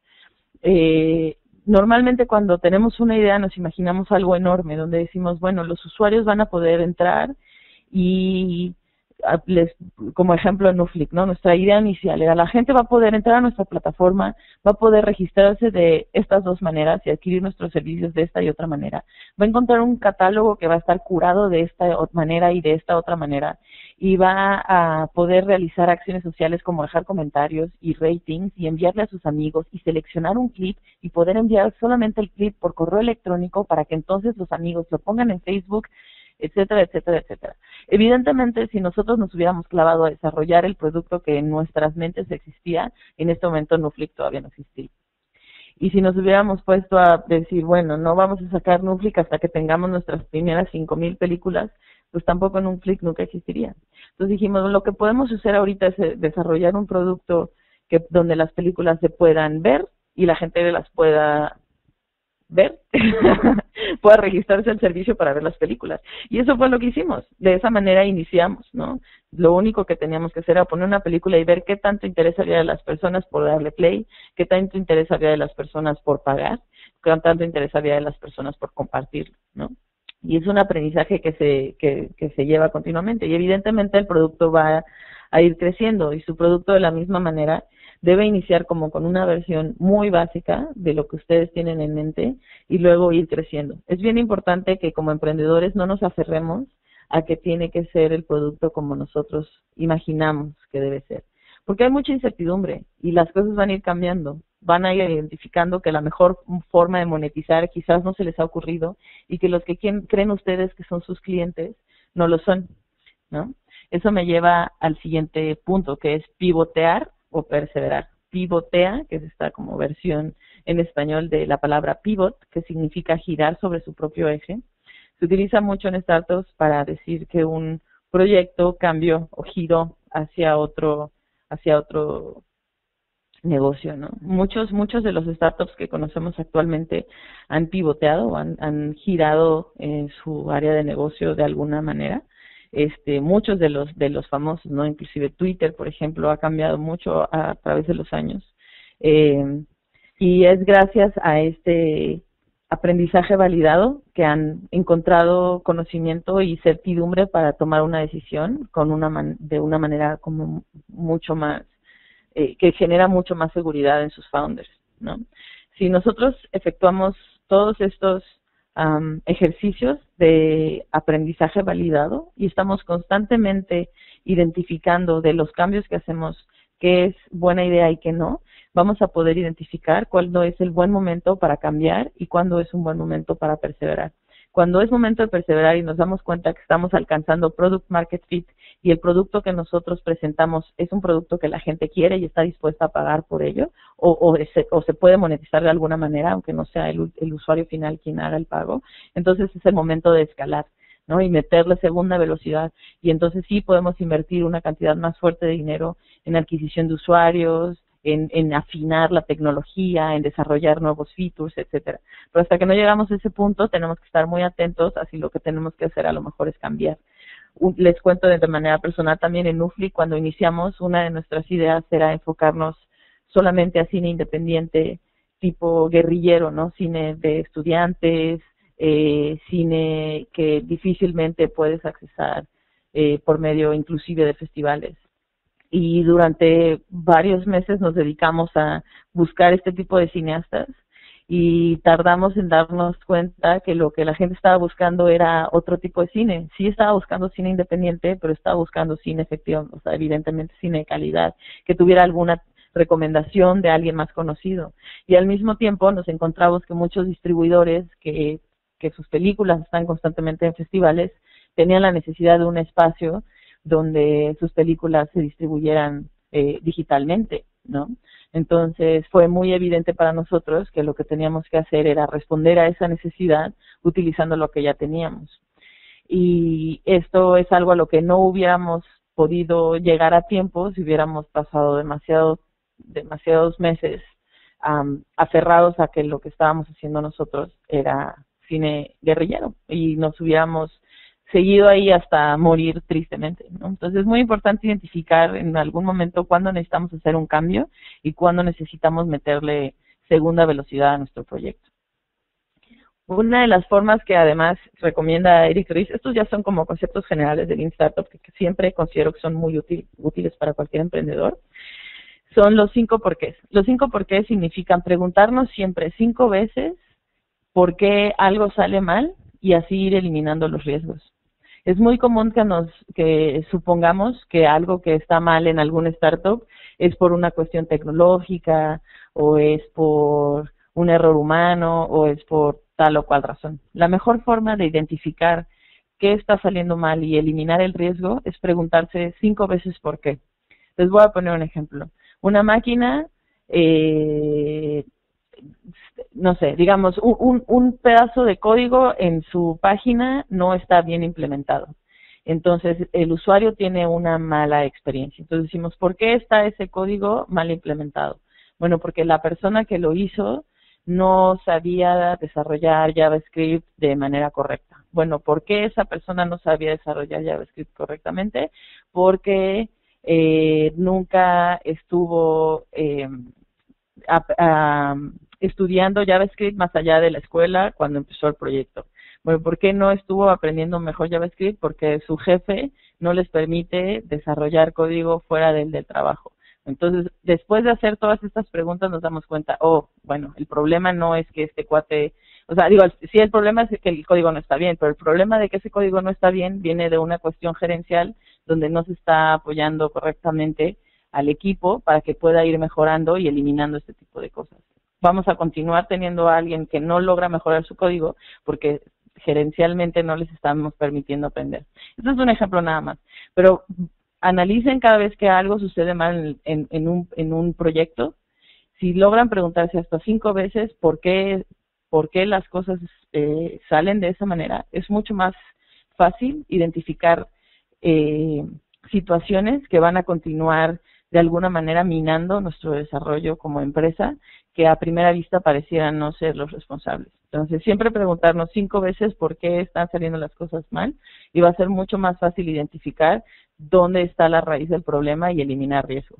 Normalmente cuando tenemos una idea nos imaginamos algo enorme, donde decimos, bueno, los usuarios van a poder entrar y como ejemplo en Nuflix, ¿no? Nuestra idea inicial era la gente va a poder entrar a nuestra plataforma, va a poder registrarse de estas dos maneras y adquirir nuestros servicios de esta y otra manera. Va a encontrar un catálogo que va a estar curado de esta manera y de esta otra manera y va a poder realizar acciones sociales como dejar comentarios y ratings y enviarle a sus amigos y seleccionar un clip y poder enviar solamente el clip por correo electrónico para que entonces los amigos lo pongan en Facebook, etcétera, etcétera, etcétera. Evidentemente, si nosotros nos hubiéramos clavado a desarrollar el producto que en nuestras mentes existía, en este momento Nuflix todavía no existía. Y si nos hubiéramos puesto a decir, bueno, no vamos a sacar Nuflix hasta que tengamos nuestras primeras 5,000 películas, pues tampoco Nuflix nunca existiría. Entonces dijimos, lo que podemos hacer ahorita es desarrollar un producto donde las películas se puedan ver y la gente las pueda ver, pueda registrarse al servicio para ver las películas. Y eso fue lo que hicimos. De esa manera iniciamos, ¿no? Lo único que teníamos que hacer era poner una película y ver qué tanto interés había de las personas por darle play, qué tanto interés había de las personas por pagar. tanto interés había de las personas por compartirlo, ¿no? Y es un aprendizaje que se lleva continuamente y evidentemente el producto va a ir creciendo y su producto de la misma manera debe iniciar como con una versión muy básica de lo que ustedes tienen en mente y luego ir creciendo. Es bien importante que como emprendedores no nos aferremos a que tiene que ser el producto como nosotros imaginamos que debe ser, porque hay mucha incertidumbre y las cosas van a ir cambiando. Van a ir identificando que la mejor forma de monetizar quizás no se les ha ocurrido y que los que creen ustedes que son sus clientes no lo son, ¿no? Eso me lleva al siguiente punto, que es pivotear o perseverar. Pivotea, que es esta como versión en español de la palabra pivot, que significa girar sobre su propio eje. Se utiliza mucho en startups para decir que un proyecto cambió o giró hacia otro negocio, ¿no? Muchos de los startups que conocemos actualmente han pivoteado o han girado en su área de negocio de alguna manera. Muchos de los famosos, ¿no? Inclusive Twitter, por ejemplo, ha cambiado mucho a través de los años. Y es gracias a este aprendizaje validado que han encontrado conocimiento y certidumbre para tomar una decisión de una manera como mucho más que genera mucho más seguridad en sus founders, ¿no? Si nosotros efectuamos todos estos ejercicios de aprendizaje validado y estamos constantemente identificando de los cambios que hacemos qué es buena idea y qué no, vamos a poder identificar cuándo es el buen momento para cambiar y cuándo es un buen momento para perseverar. Cuando es momento de perseverar y nos damos cuenta que estamos alcanzando product market fit y el producto que nosotros presentamos es un producto que la gente quiere y está dispuesta a pagar por ello, o se puede monetizar de alguna manera, aunque no sea el usuario final quien haga el pago, entonces es el momento de escalar, ¿no? Y meterle segunda velocidad. Y entonces sí podemos invertir una cantidad más fuerte de dinero en adquisición de usuarios, en afinar la tecnología, en desarrollar nuevos features, etcétera. Pero hasta que no llegamos a ese punto tenemos que estar muy atentos a si lo que tenemos que hacer a lo mejor es cambiar. Les cuento de manera personal también en UFLI, cuando iniciamos, una de nuestras ideas era enfocarnos solamente a cine independiente tipo guerrillero, ¿no? Cine de estudiantes, cine que difícilmente puedes accesar por medio inclusive de festivales. Y durante varios meses nos dedicamos a buscar este tipo de cineastas y tardamos en darnos cuenta que lo que la gente estaba buscando era otro tipo de cine. Sí estaba buscando cine independiente, pero estaba buscando cine efectivo, o sea, evidentemente cine de calidad, que tuviera alguna recomendación de alguien más conocido. Y al mismo tiempo nos encontramos que muchos distribuidores que sus películas están constantemente en festivales tenían la necesidad de un espacio donde sus películas se distribuyeran digitalmente, ¿no? Entonces fue muy evidente para nosotros que lo que teníamos que hacer era responder a esa necesidad utilizando lo que ya teníamos. Y esto es algo a lo que no hubiéramos podido llegar a tiempo si hubiéramos pasado demasiados meses aferrados a que lo que estábamos haciendo nosotros era cine guerrillero y nos hubiéramos seguido ahí hasta morir tristemente, ¿no? Entonces es muy importante identificar en algún momento cuándo necesitamos hacer un cambio y cuándo necesitamos meterle segunda velocidad a nuestro proyecto. Una de las formas que además recomienda Eric Ries, estos ya son como conceptos generales del Lean Startup que siempre considero que son muy útiles para cualquier emprendedor, son los 5 porqués. Los 5 porqués significan preguntarnos siempre 5 veces por qué algo sale mal y así ir eliminando los riesgos. Es muy común que supongamos que algo que está mal en algún startup es por una cuestión tecnológica o es por un error humano o es por tal o cual razón. La mejor forma de identificar qué está saliendo mal y eliminar el riesgo es preguntarse 5 veces por qué. Les voy a poner un ejemplo. Una máquina, no sé, digamos, un pedazo de código en su página no está bien implementado. Entonces, el usuario tiene una mala experiencia. Entonces decimos, ¿por qué está ese código mal implementado? Bueno, porque la persona que lo hizo no sabía desarrollar JavaScript de manera correcta. Bueno, ¿por qué esa persona no sabía desarrollar JavaScript correctamente? Porque nunca estuvo estudiando JavaScript más allá de la escuela cuando empezó el proyecto. Bueno, ¿por qué no estuvo aprendiendo mejor JavaScript? Porque su jefe no les permite desarrollar código fuera del trabajo. Entonces, después de hacer todas estas preguntas nos damos cuenta, bueno, el problema no es que este cuate, o sea, digo, sí, el problema es que el código no está bien, pero el problema de que ese código no está bien viene de una cuestión gerencial donde no se está apoyando correctamente al equipo para que pueda ir mejorando y eliminando este tipo de cosas. Vamos a continuar teniendo a alguien que no logra mejorar su código porque gerencialmente no les estamos permitiendo aprender. Esto es un ejemplo nada más, pero analicen cada vez que algo sucede mal en un proyecto. Si logran preguntarse hasta 5 veces por qué las cosas salen de esa manera, es mucho más fácil identificar situaciones que van a continuar de alguna manera minando nuestro desarrollo como empresa, que a primera vista parecieran no ser los responsables. Entonces, siempre preguntarnos 5 veces por qué están saliendo las cosas mal y va a ser mucho más fácil identificar dónde está la raíz del problema y eliminar riesgos.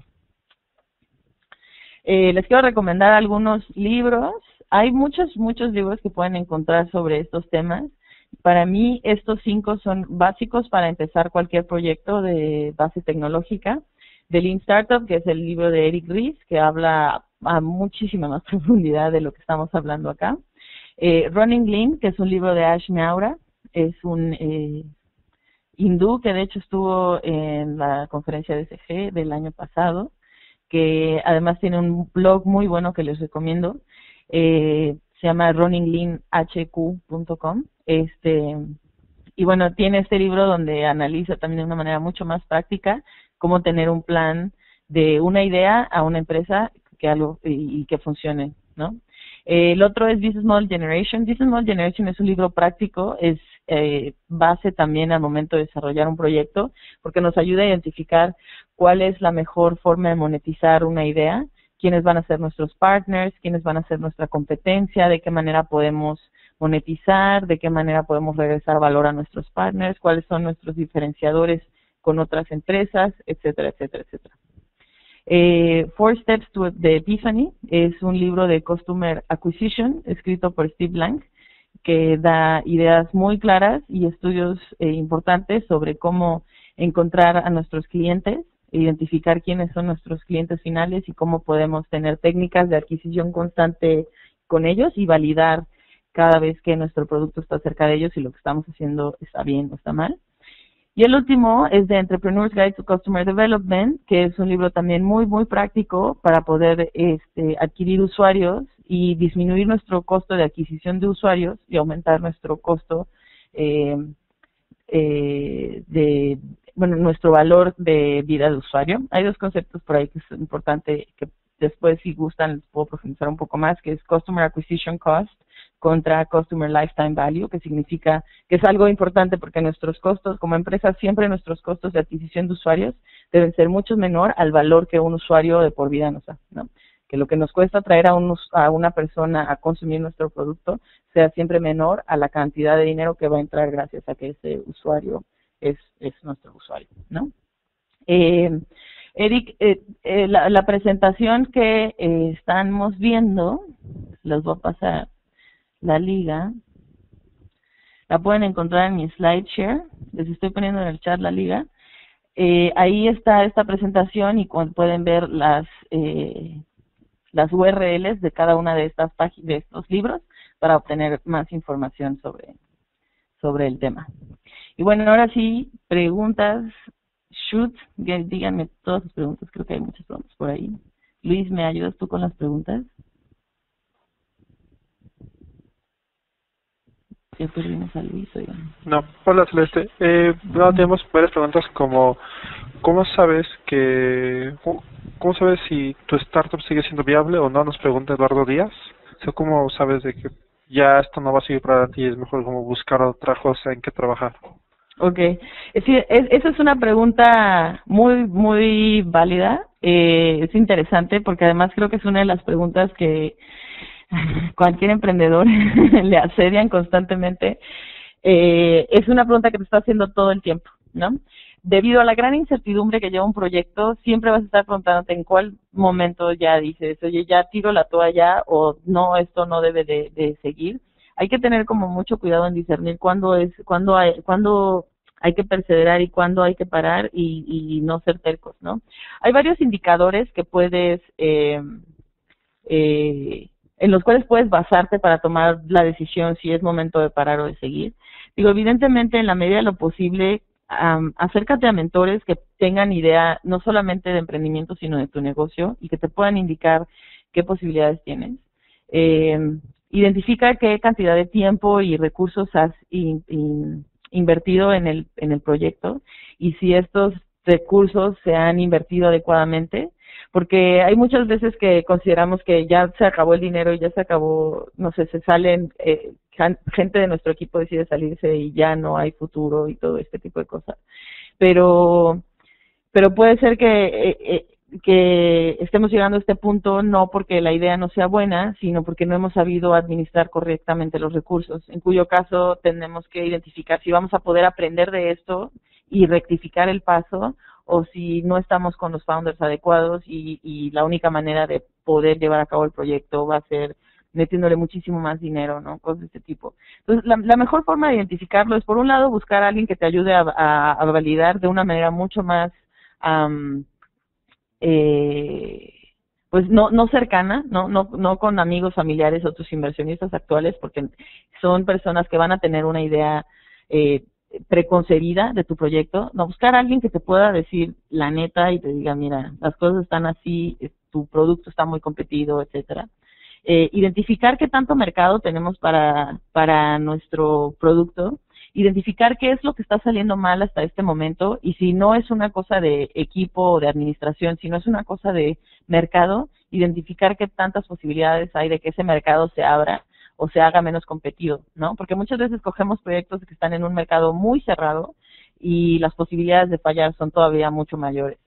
Les quiero recomendar algunos libros. Hay muchos libros que pueden encontrar sobre estos temas. Para mí, estos 5 son básicos para empezar cualquier proyecto de base tecnológica. The Lean Startup, que es el libro de Eric Ries, que habla a muchísima más profundidad de lo que estamos hablando acá. Running Lean, que es un libro de Ash Maurya, es un hindú que de hecho estuvo en la conferencia de SG del año pasado, que además tiene un blog muy bueno que les recomiendo. Se llama runningleanhq.com. Y bueno, tiene este libro donde analiza también de una manera mucho más práctica cómo tener un plan de una idea a una empresa y que funcione, ¿no? El otro es Business Model Generation. Business Model Generation es un libro práctico, es base también al momento de desarrollar un proyecto, porque nos ayuda a identificar cuál es la mejor forma de monetizar una idea, quiénes van a ser nuestros partners, quiénes van a ser nuestra competencia, de qué manera podemos monetizar, de qué manera podemos regresar valor a nuestros partners, cuáles son nuestros diferenciadores con otras empresas, etcétera, etcétera, etcétera. 4 Steps to the Epiphany es un libro de Customer Acquisition escrito por Steve Blank, que da ideas muy claras y estudios importantes sobre cómo encontrar a nuestros clientes, identificar quiénes son nuestros clientes finales y cómo podemos tener técnicas de adquisición constante con ellos y validar cada vez que nuestro producto está cerca de ellos y lo que estamos haciendo está bien o está mal. Y el último es The Entrepreneur's Guide to Customer Development, que es un libro también muy, muy práctico para poder adquirir usuarios y disminuir nuestro costo de adquisición de usuarios y aumentar nuestro costo nuestro valor de vida de usuario. Hay 2 conceptos por ahí que es importante que después, si gustan, les puedo profundizar un poco más, que es Customer Acquisition Cost contra Customer Lifetime Value, que significa que es algo importante porque nuestros costos, como empresa, siempre nuestros costos de adquisición de usuarios deben ser mucho menor al valor que un usuario de por vida nos da, ¿no? Que lo que nos cuesta traer a una persona a consumir nuestro producto sea siempre menor a la cantidad de dinero que va a entrar gracias a que ese usuario es nuestro usuario, ¿no? Eric, la presentación que estamos viendo, les voy a pasar la liga, la pueden encontrar en mi SlideShare, les estoy poniendo en el chat la liga. Ahí está esta presentación y pueden ver las URLs de cada una de estas páginas, de estos libros, para obtener más información sobre el tema. Y bueno, ahora sí, preguntas, díganme todas sus preguntas, creo que hay muchas preguntas por ahí. Luis, ¿me ayudas tú con las preguntas? Ya perdimos a Luis, oigan. No, hola Celeste. Tenemos varias preguntas como ¿cómo sabes si tu startup sigue siendo viable o no? Nos pregunta Eduardo Díaz. O sea, ¿cómo sabes de que ya esto no va a seguir para ti? Es mejor como buscar otra cosa en que trabajar. Okay, sí, esa es una pregunta muy, muy válida. Es interesante porque además creo que es una de las preguntas que cualquier emprendedor le asedian constantemente. Es una pregunta que te está haciendo todo el tiempo, ¿no? debido a la gran incertidumbre que lleva un proyecto, siempre vas a estar preguntándote en cuál momento ya dices, oye, ya tiro la toalla o no, esto no debe de seguir. Hay que tener como mucho cuidado en discernir cuándo hay que perseverar y cuándo hay que parar y no ser tercos, ¿no? Hay varios indicadores que puedes, en los cuales puedes basarte para tomar la decisión si es momento de parar o de seguir. Digo, evidentemente, en la medida de lo posible, acércate a mentores que tengan idea no solamente de emprendimiento, sino de tu negocio y que te puedan indicar qué posibilidades tienes. Identifica qué cantidad de tiempo y recursos has invertido en el proyecto y si estos recursos se han invertido adecuadamente, porque hay muchas veces que consideramos que ya se acabó el dinero y ya se acabó, no sé, se salen, gente de nuestro equipo decide salirse y ya no hay futuro y todo este tipo de cosas. Pero puede ser que estemos llegando a este punto no porque la idea no sea buena, sino porque no hemos sabido administrar correctamente los recursos, en cuyo caso tenemos que identificar si vamos a poder aprender de esto y rectificar el paso, o si no estamos con los founders adecuados y la única manera de poder llevar a cabo el proyecto va a ser metiéndole muchísimo más dinero, ¿no? Cosas de este tipo. Entonces, la mejor forma de identificarlo es, por un lado, buscar a alguien que te ayude a validar de una manera mucho más, pues no cercana, no con amigos, familiares o tus inversionistas actuales, porque son personas que van a tener una idea preconcebida de tu proyecto. No, buscar a alguien que te pueda decir la neta y te diga, mira, las cosas están así, tu producto está muy competido, etcétera. Identificar qué tanto mercado tenemos para nuestro producto, identificar qué es lo que está saliendo mal hasta este momento, y si no es una cosa de equipo o de administración, si no es una cosa de mercado, identificar qué tantas posibilidades hay de que ese mercado se abra o se haga menos competido, ¿no? Porque muchas veces cogemos proyectos que están en un mercado muy cerrado y las posibilidades de fallar son todavía mucho mayores.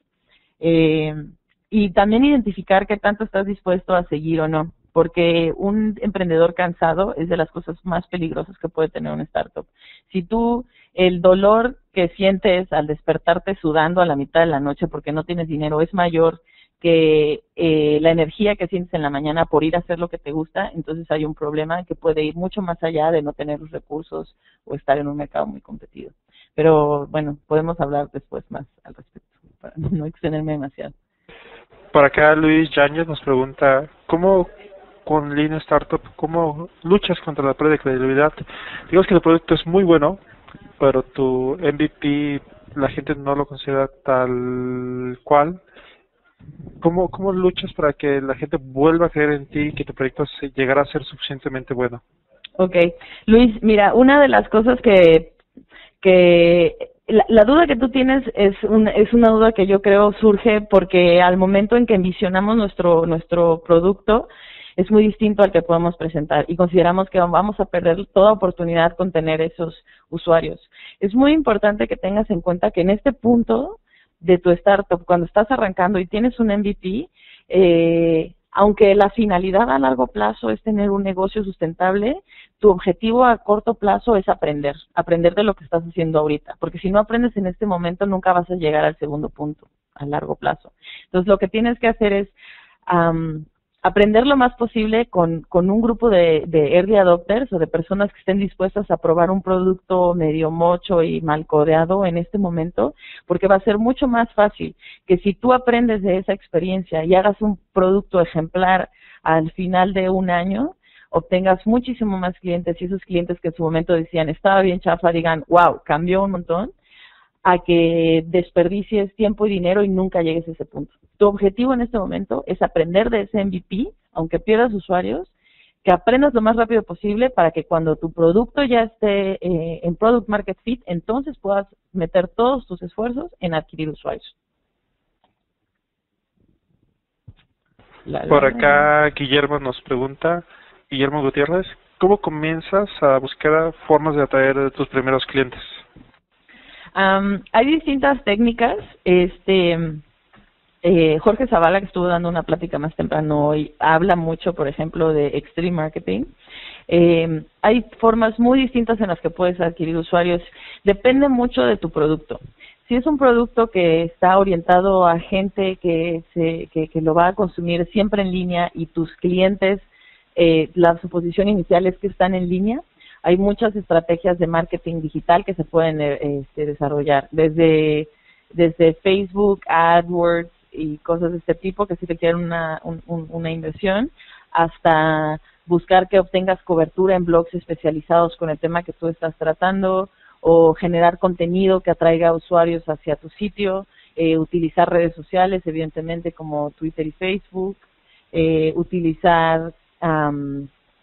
Y también identificar qué tanto estás dispuesto a seguir o no, porque un emprendedor cansado es de las cosas más peligrosas que puede tener una startup. Si tú, el dolor que sientes al despertarte sudando a la mitad de la noche porque no tienes dinero es mayor que la energía que sientes en la mañana por ir a hacer lo que te gusta, entonces hay un problema que puede ir mucho más allá de no tener los recursos o estar en un mercado muy competido. Pero bueno, podemos hablar después más al respecto, para no extenderme demasiado. Por acá Luis Yáñez nos pregunta, ¿cómo con Lean Startup, cómo luchas contra la pérdida de credibilidad? Digamos que el producto es muy bueno, pero tu MVP la gente no lo considera tal cual. ¿Cómo luchas para que la gente vuelva a creer en ti y que tu proyecto llegara a ser suficientemente bueno? Ok, Luis, mira, una de las cosas que la duda que tú tienes es una duda que yo creo surge porque al momento en que envisionamos nuestro producto es muy distinto al que podemos presentar y consideramos que vamos a perder toda oportunidad con tener esos usuarios. Es muy importante que tengas en cuenta que en este punto de tu startup, cuando estás arrancando y tienes un MVP, aunque la finalidad a largo plazo es tener un negocio sustentable, tu objetivo a corto plazo es aprender de lo que estás haciendo ahorita, porque si no aprendes en este momento nunca vas a llegar al segundo punto a largo plazo. Entonces lo que tienes que hacer es aprender lo más posible con un grupo de early adopters o de personas que estén dispuestas a probar un producto medio mocho y mal codeado en este momento, porque va a ser mucho más fácil que si tú aprendes de esa experiencia y hagas un producto ejemplar al final de un año, obtengas muchísimo más clientes y esos clientes que en su momento decían estaba bien chafa, digan, wow, cambió un montón, a que desperdicies tiempo y dinero y nunca llegues a ese punto. Tu objetivo en este momento es aprender de ese MVP, aunque pierdas usuarios, que aprendas lo más rápido posible para que cuando tu producto ya esté en Product Market Fit, entonces puedas meter todos tus esfuerzos en adquirir usuarios. Por acá Guillermo nos pregunta, Guillermo Gutiérrez, ¿cómo comienzas a buscar formas de atraer a tus primeros clientes? Hay distintas técnicas. Jorge Zavala, que estuvo dando una plática más temprano hoy, habla mucho, por ejemplo, de Extreme Marketing. Hay formas muy distintas en las que puedes adquirir usuarios. Depende mucho de tu producto. Si es un producto que está orientado a gente que lo va a consumir siempre en línea y tus clientes, la suposición inicial es que están en línea, hay muchas estrategias de marketing digital que se pueden desarrollar, desde Facebook, AdWords y cosas de este tipo que sí requieren una inversión, hasta buscar que obtengas cobertura en blogs especializados con el tema que tú estás tratando, o generar contenido que atraiga usuarios hacia tu sitio, utilizar redes sociales, evidentemente, como Twitter y Facebook, utilizar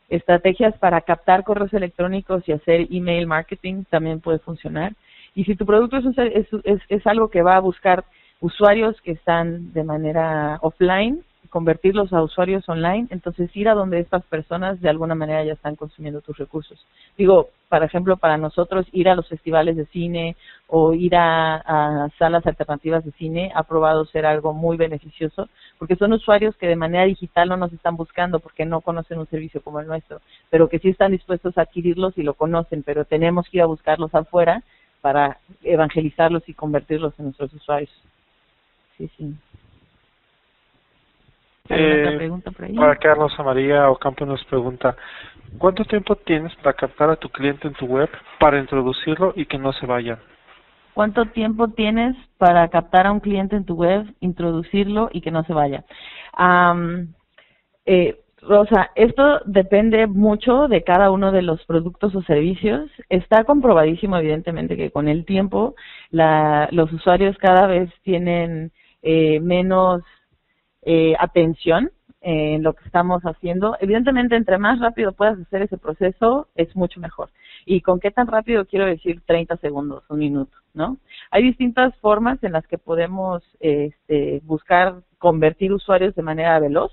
estrategias para captar correos electrónicos y hacer email marketing, también puede funcionar. Y si tu producto es algo que va a buscar usuarios que están de manera offline, convertirlos a usuarios online, entonces ir a donde estas personas de alguna manera ya están consumiendo tus recursos. Digo, por ejemplo, para nosotros ir a los festivales de cine o ir a salas alternativas de cine ha probado ser algo muy beneficioso, porque son usuarios que de manera digital no nos están buscando porque no conocen un servicio como el nuestro, pero que sí están dispuestos a adquirirlos y lo conocen, pero tenemos que ir a buscarlos afuera para evangelizarlos y convertirlos en nuestros usuarios. Sí, sí. ¿Alguna pregunta por ahí? Para Carlos Amaría Ocampo nos pregunta, ¿cuánto tiempo tienes para captar a tu cliente en tu web para introducirlo y que no se vaya? ¿Cuánto tiempo tienes para captar a un cliente en tu web, introducirlo y que no se vaya? Rosa, esto depende mucho de cada uno de los productos o servicios. Está comprobadísimo, evidentemente, que con el tiempo los usuarios cada vez tienen menos atención en lo que estamos haciendo. Evidentemente, entre más rápido puedas hacer ese proceso, es mucho mejor. ¿Y con qué tan rápido? Quiero decir 30 segundos, un minuto, ¿no? Hay distintas formas en las que podemos buscar convertir usuarios de manera veloz.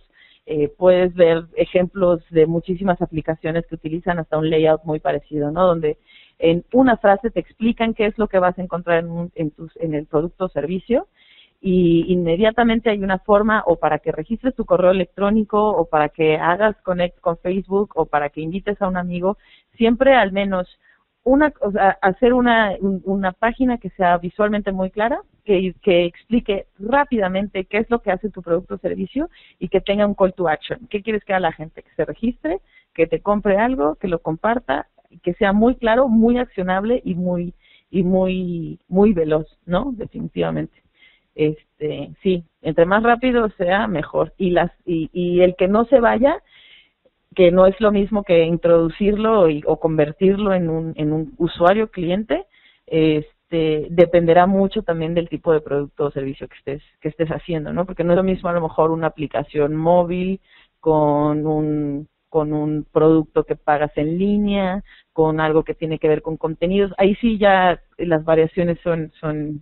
Puedes ver ejemplos de muchísimas aplicaciones que utilizan hasta un layout muy parecido, ¿no? Donde en una frase te explican qué es lo que vas a encontrar en el producto o servicio, y inmediatamente hay una forma o para que registres tu correo electrónico o para que hagas connect con Facebook o para que invites a un amigo, siempre al menos hacer una página que sea visualmente muy clara, que explique rápidamente qué es lo que hace tu producto o servicio y que tenga un call to action. ¿Qué quieres que haga la gente? Que se registre, que te compre algo, que lo comparta, que sea muy claro, muy accionable y muy veloz, ¿no? Definitivamente. Sí, entre más rápido sea, mejor. Y el que no se vaya, que no es lo mismo que introducirlo o convertirlo en un usuario cliente, dependerá mucho también del tipo de producto o servicio que estés haciendo, ¿no? Porque no es lo mismo a lo mejor una aplicación móvil con un producto que pagas en línea, con algo que tiene que ver con contenidos. Ahí sí ya las variaciones son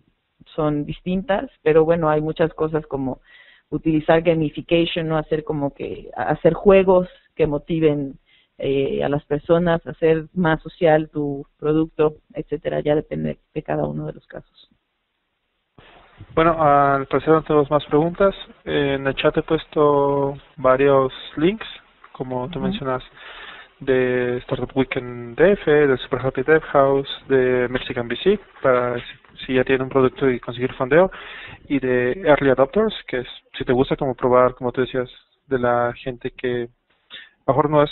distintas, pero bueno, hay muchas cosas como utilizar gamification, ¿no? Hacer juegos que motiven a las personas, hacer más social tu producto, etcétera. Ya depende de cada uno de los casos. Bueno, al parecer no tenemos más preguntas. En el chat he puesto varios links, como tú mencionas, de Startup Weekend DF, de Super Happy Dev House, de Mexican VC, para si ya tienen un producto y conseguir fondeo, y de Early Adopters, que es, si te gusta como probar, como tú decías, de la gente que a lo mejor no es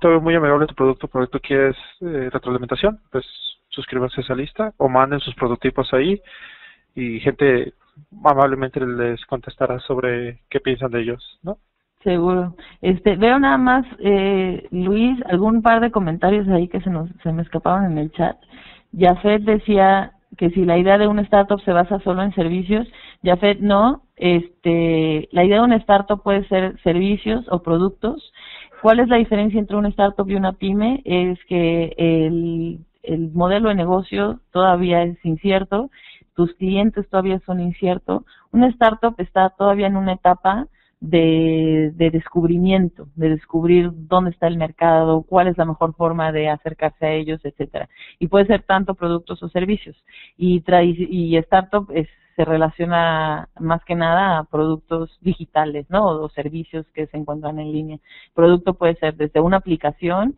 todavía muy amigable tu producto, pero tú quieres retroalimentación, pues suscríbanse a esa lista o manden sus prototipos ahí y gente amablemente les contestará sobre qué piensan de ellos, ¿no? Seguro. Veo nada más, Luis, algún par de comentarios ahí que se me escaparon en el chat. Jafet decía que si la idea de una startup se basa solo en servicios, Jafet no, la idea de una startup puede ser servicios o productos. ¿Cuál es la diferencia entre una startup y una pyme? Es que el modelo de negocio todavía es incierto, tus clientes todavía son inciertos. Una startup está todavía en una etapa de descubrimiento, de descubrir dónde está el mercado, cuál es la mejor forma de acercarse a ellos, etcétera. Y puede ser tanto productos o servicios. Y startup se relaciona más que nada a productos digitales, ¿no? O servicios que se encuentran en línea. Producto puede ser desde una aplicación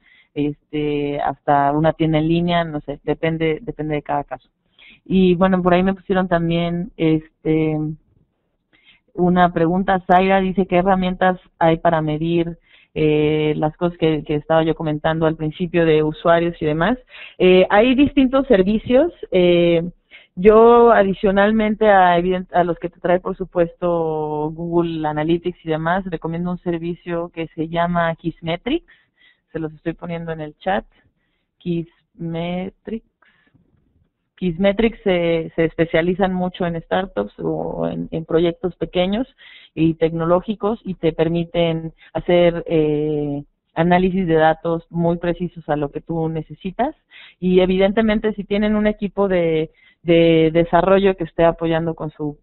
hasta una tienda en línea, no sé, depende de cada caso. Y bueno, por ahí me pusieron también una pregunta. Zaira dice, ¿qué herramientas hay para medir las cosas que estaba yo comentando al principio de usuarios y demás? Hay distintos servicios. Yo adicionalmente a los que te trae, por supuesto, Google Analytics y demás, recomiendo un servicio que se llama Kissmetrics. Se los estoy poniendo en el chat. Kissmetrics. Kissmetrics se especializan mucho en startups o en proyectos pequeños y tecnológicos, y te permiten hacer análisis de datos muy precisos a lo que tú necesitas. Y evidentemente, si tienen un equipo de desarrollo que esté apoyando con su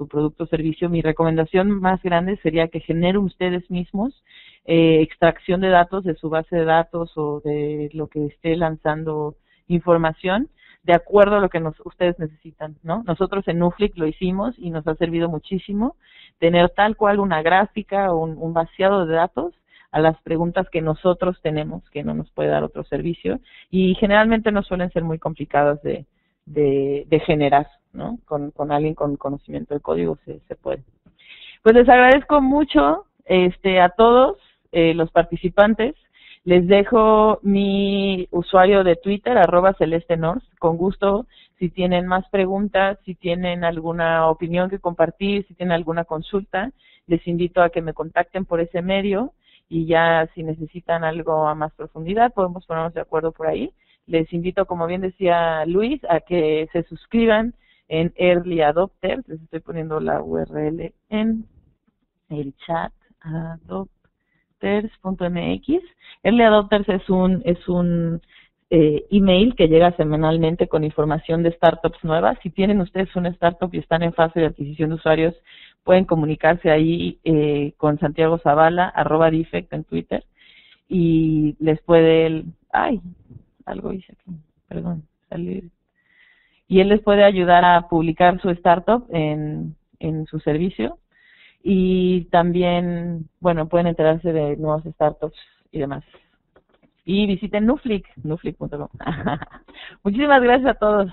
producto o servicio, mi recomendación más grande sería que generen ustedes mismos extracción de datos de su base de datos o de lo que esté lanzando información de acuerdo a lo que ustedes necesitan, ¿no? Nosotros en Nuflix lo hicimos y nos ha servido muchísimo tener tal cual una gráfica o un vaciado de datos a las preguntas que nosotros tenemos, que no nos puede dar otro servicio, y generalmente no suelen ser muy complicadas de generar, ¿no? Con alguien con conocimiento del código se puede. Pues les agradezco mucho a todos los participantes. Les dejo mi usuario de Twitter, @CelesteNorth. Con gusto, si tienen más preguntas, si tienen alguna opinión que compartir, si tienen alguna consulta, les invito a que me contacten por ese medio, y ya si necesitan algo a más profundidad, podemos ponernos de acuerdo por ahí. Les invito, como bien decía Luis, a que se suscriban en Early Adopters. Les estoy poniendo la URL en el chat, adopters.mx. Early Adopters es un email que llega semanalmente con información de startups nuevas. Si tienen ustedes una startup y están en fase de adquisición de usuarios, pueden comunicarse ahí con Santiago Zavala, @Defect en Twitter, y les puede... algo hice aquí, perdón, salir. Y él les puede ayudar a publicar su startup en su servicio, y también, bueno, pueden enterarse de nuevos startups y demás. Y visiten Nuflix.com. Muchísimas gracias a todos.